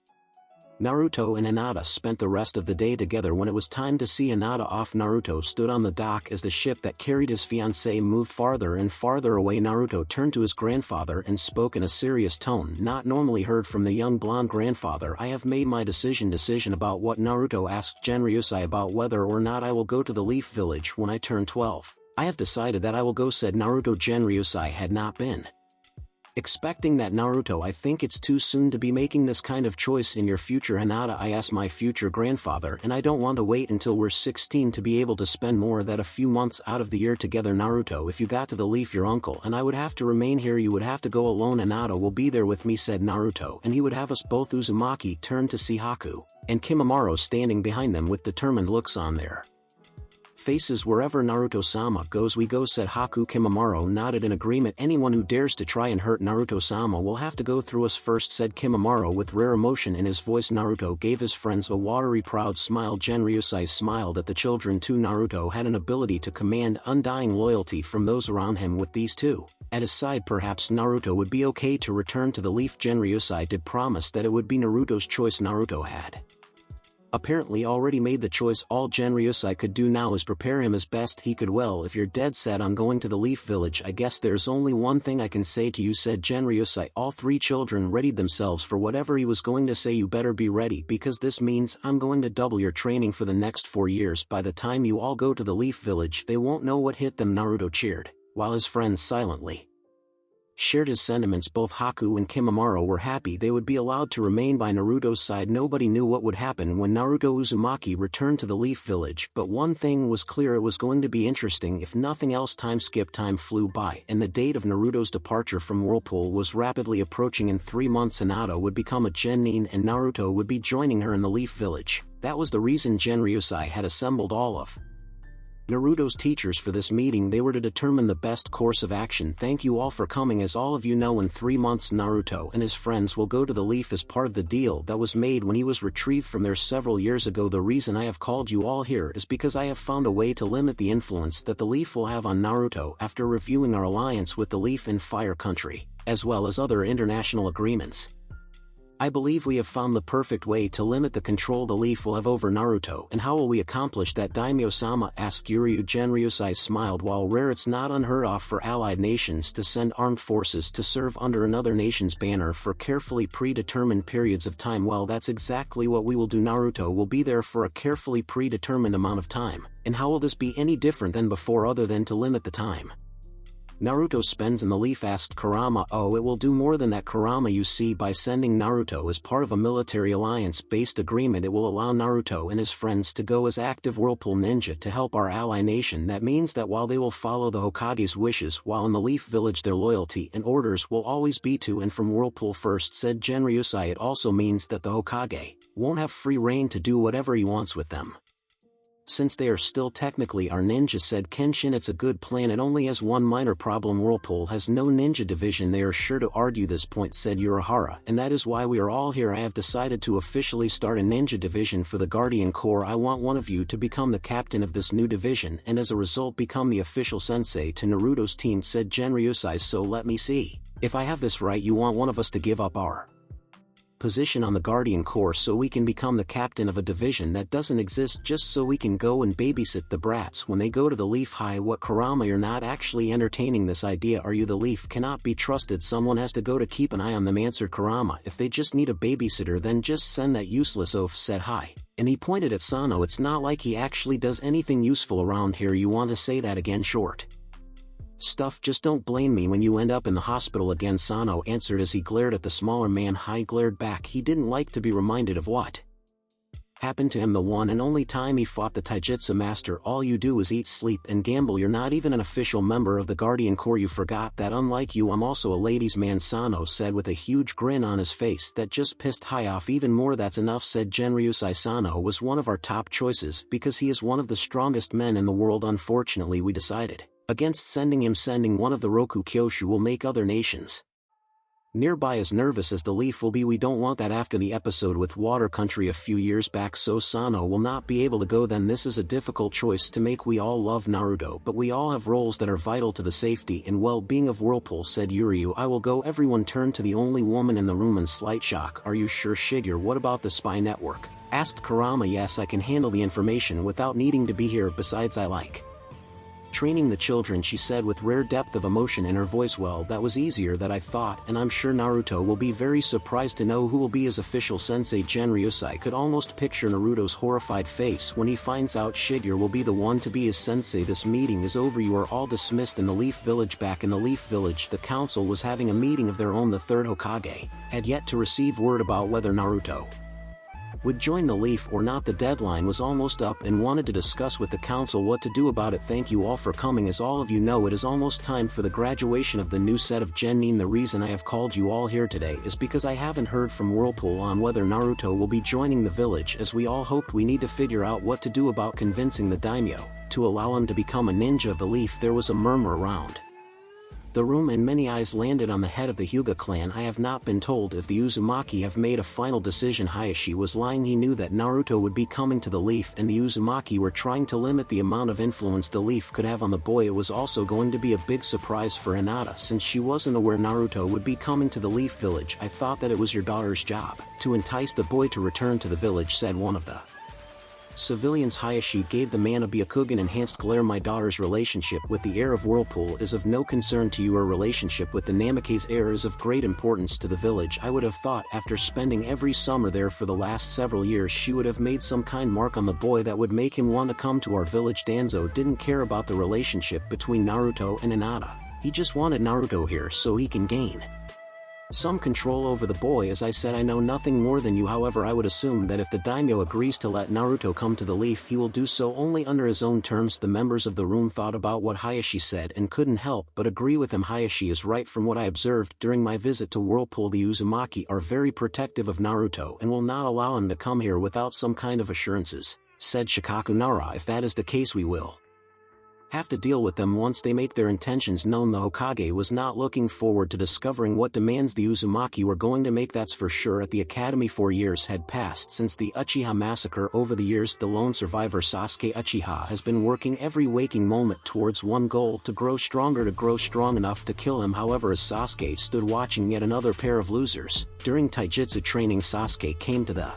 S1: Naruto and Hinata spent the rest of the day together. When it was time to see Hinata off, Naruto stood on the dock as the ship that carried his fiancée moved farther and farther away. Naruto turned to his grandfather and spoke in a serious tone, not normally heard from the young blonde grandfather. I have made my decision about what? Naruto asked Genryusai. About whether or not I will go to the Leaf Village when I turn 12. I have decided that I will go, said Naruto. Genryusai had not been Expecting that Naruto, I think it's too soon to be making this kind of choice in your future Hinata. I asked my future grandfather and I don't want to wait until we're 16 to be able to spend more than a few months out of the year together. Naruto, if you got to the leaf your uncle and I would have to remain here, you would have to go alone. Hinata will be there with me, said Naruto, and he would have us both. Uzumaki turned to see Haku and Kimimaro standing behind them with determined looks on their faces. Wherever Naruto-sama goes we go, said Haku. Kimimaro nodded in agreement. Anyone who dares to try and hurt Naruto-sama will have to go through us first, said Kimimaro with rare emotion in his voice. Naruto gave his friends a watery proud smile. Genryusai smiled at the children too. Naruto had an ability to command undying loyalty from those around him. With these two at his side, perhaps Naruto would be okay to return to the leaf. Genryusai did promise that it would be Naruto's choice. Naruto had apparently already made the choice. All Genryusai could do now is prepare him as best he could. Well, if you're dead set on going to the Leaf Village, I guess there's only one thing I can say to you, said Genryusai. All three children readied themselves for whatever he was going to say. You better be ready, because this means I'm going to double your training for the next 4 years. By the time you all go to the Leaf Village, they won't know what hit them. Naruto cheered, while his friends silently shared his sentiments. Both Haku and Kimimaro were happy they would be allowed to remain by Naruto's side. Nobody knew what would happen when Naruto Uzumaki returned to the Leaf Village, but one thing was clear: it was going to be interesting. If nothing else, time flew by, and the date of Naruto's departure from Whirlpool was rapidly approaching. In 3 months Hinata would become a genin and Naruto would be joining her in the Leaf Village. That was the reason Genryusai had assembled all of Naruto's teachers for this meeting. They were to determine the best course of action. Thank you all for coming. As all of you know, in 3 months Naruto and his friends will go to the Leaf as part of the deal that was made when he was retrieved from there several years ago. The reason I have called you all here is because I have found a way to limit the influence that the Leaf will have on Naruto after reviewing our alliance with the Leaf in Fire Country, as well as other international agreements. I believe we have found the perfect way to limit the control the Leaf will have over Naruto. And how will we accomplish that, Daimyo-sama? asked Yuryu. Genryusai smiled. While rare, it's not unheard of for allied nations to send armed forces to serve under another nation's banner for carefully predetermined periods of time. Well, that's exactly what we will do. Naruto will be there for a carefully predetermined amount of time. And how will this be any different than before other than to limit the time Naruto spends in the Leaf, asked Kurama. Oh, it will do more than that, Kurama. You see, by sending Naruto as part of a military alliance-based agreement, it will allow Naruto and his friends to go as active Whirlpool ninja to help our ally nation. That means that while they will follow the Hokage's wishes while in the Leaf Village, their loyalty and orders will always be to and from Whirlpool first, said Genryusai. It also means that the Hokage won't have free reign to do whatever he wants with them, since they are still technically our ninjas, said Kenshin. It's a good plan. It only has one minor problem: Whirlpool has no ninja division. They are sure to argue this point, said Urahara, and that is why we are all here. I have decided to officially start a ninja division for the Guardian Corps. I want one of you to become the captain of this new division and as a result become the official sensei to Naruto's team, said Genryusai. So let me see if I have this right. You want one of us to give up our position on the Guardian Corps so we can become the captain of a division that doesn't exist, just so we can go and babysit the brats when they go to the Leaf High? What, Kurama, you're not actually entertaining this idea, are you? The Leaf cannot be trusted. Someone has to go to keep an eye on them, answered Kurama. If they just need a babysitter, then just send that useless oaf, said Hai, and he pointed at Sano. It's not like he actually does anything useful around here. You want to say that again? Short stuff. Just don't blame me when you end up in the hospital again, Sano answered as he glared at the smaller man. Hai glared back. He didn't like to be reminded of what happened to him the one and only time he fought the taijutsu master. All you do is eat, sleep, and gamble. You're not even an official member of the Guardian Corps. You forgot that. Unlike you, I'm also a ladies' man, Sano said with a huge grin on his face that just pissed Hai off even more. That's enough, said Genryusai. Sano was one of our top choices because he is one of the strongest men in the world. Unfortunately, we decided against sending him. Sending one of the Roku Kyoshu will make other nations nearby as nervous as the Leaf will be. We don't want that after the episode with Water Country a few years back, so Sano will not be able to go then. This is a difficult choice to make. We all love Naruto, but we all have roles that are vital to the safety and well-being of Whirlpool, said Yuryu. I will go. Everyone turned to the only woman in the room in slight shock. Are you sure, Shigeru? What about the spy network? Asked Kurama. Yes, I can handle the information without needing to be here. Besides, I like Training the children, she said with rare depth of emotion in her voice. Well, that was easier than I thought, and I'm sure Naruto will be very surprised to know who will be his official sensei. Genryusai. I could almost picture Naruto's horrified face when he finds out Shigeru will be the one to be his sensei. This meeting is over. You are all dismissed in the Leaf Village. Back in the Leaf Village, the council was having a meeting of their own. The third Hokage had yet to receive word about whether Naruto would join the Leaf or not. The deadline was almost up and wanted to discuss with the council what to do about it. Thank you all for coming. As all of you know, it is almost time for the graduation of the new set of Genin. The reason I have called you all here today is because I haven't heard from Whirlpool on whether Naruto will be joining the village. As we all hoped, we need to figure out what to do about convincing the daimyo to allow him to become a ninja of the Leaf. There was a murmur around the room and many eyes landed on the head of the Hyuga clan. I have not been told if the Uzumaki have made a final decision. Hayashi was lying. He knew that Naruto would be coming to the Leaf, and the Uzumaki were trying to limit the amount of influence the Leaf could have on the boy. It was also going to be a big surprise for Hinata since she wasn't aware Naruto would be coming to the Leaf Village. I thought that it was your daughter's job to entice the boy to return to the village, said one of the civilians. Hayashi gave the man a Byakugan enhanced glare. My daughter's relationship with the heir of Whirlpool is of no concern to you. Her relationship with the Namake's heir is of great importance to the village. I would have thought after spending every summer there for the last several years, she would have made some kind mark on the boy that would make him want to come to our village. Danzo didn't care about the relationship between Naruto and Hinata. He just wanted Naruto here so he can gain some control over the boy. As I said, I know nothing more than you. However, I would assume that if the daimyo agrees to let Naruto come to the Leaf, he will do so only under his own terms. The members of the room thought about what Hayashi said and couldn't help but agree with him. Hayashi is right. From what I observed during my visit to Whirlpool, the Uzumaki are very protective of Naruto and will not allow him to come here without some kind of assurances, said Shikaku Nara. If that is the case, we will have to deal with them once they make their intentions known. The Hokage was not looking forward to discovering what demands the Uzumaki were going to make, that's for sure. At the academy, 4 years had passed since the Uchiha massacre. Over the years, the lone survivor Sasuke Uchiha has been working every waking moment towards one goal: to grow stronger, to grow strong enough to kill him. However, as Sasuke stood watching yet another pair of losers during taijutsu training, Sasuke came to the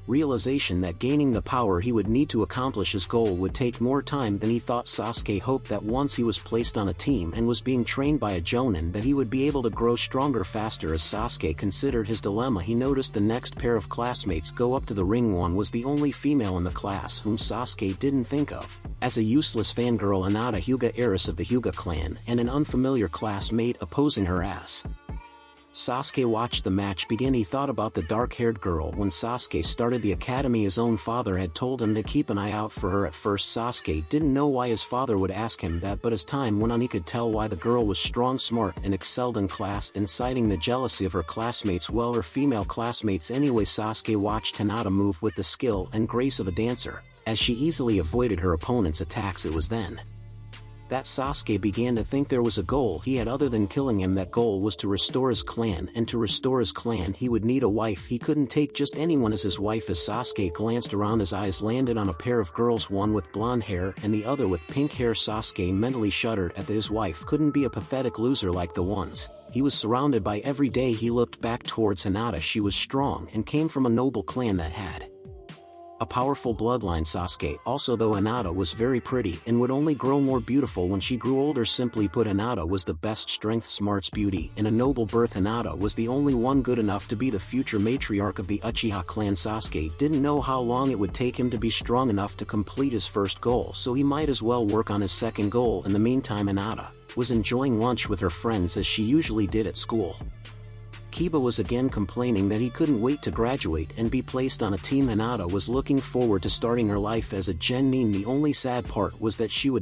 S1: realization that gaining the power he would need to accomplish his goal would take more time than he thought. Sasuke hoped that once he was placed on a team and was being trained by a jonin, that he would be able to grow stronger faster. As Sasuke considered his dilemma, he noticed the next pair of classmates go up to the ring. One was the only female in the class whom Sasuke didn't think of as a useless fangirl, Hinata, Hyuga heiress of the Hyuga clan, and an unfamiliar classmate opposing her. As Sasuke watched the match begin, he thought about the dark-haired girl. When Sasuke started the academy, his own father had told him to keep an eye out for her. At first, Sasuke didn't know why his father would ask him that, but as time went on, he could tell why. The girl was strong, smart, and excelled in class, inciting the jealousy of her classmates. Well, her female classmates anyway. Sasuke watched Hinata move with the skill and grace of a dancer, as she easily avoided her opponent's attacks. It was then that Sasuke began to think there was a goal he had other than killing him. That goal was to restore his clan, and to restore his clan he would need a wife. He couldn't take just anyone as his wife. As Sasuke glanced around, his eyes landed on a pair of girls, one with blonde hair and the other with pink hair. Sasuke mentally shuddered at that his wife couldn't be a pathetic loser like the ones he was surrounded by every day. He looked back towards Hinata. She was strong and came from a noble clan that had a powerful bloodline. Sasuke also, though Hinata was very pretty and would only grow more beautiful when she grew older. Simply put, Hinata was the best: strength, smarts, beauty, and a noble birth. Hinata was the only one good enough to be the future matriarch of the Uchiha clan. Sasuke didn't know how long it would take him to be strong enough to complete his first goal, so he might as well work on his second goal. In the meantime, Hinata was enjoying lunch with her friends as she usually did at school. Kiba was again complaining that he couldn't wait to graduate and be placed on a team. Hinata was looking forward to starting her life as a genin. The only sad part was that she would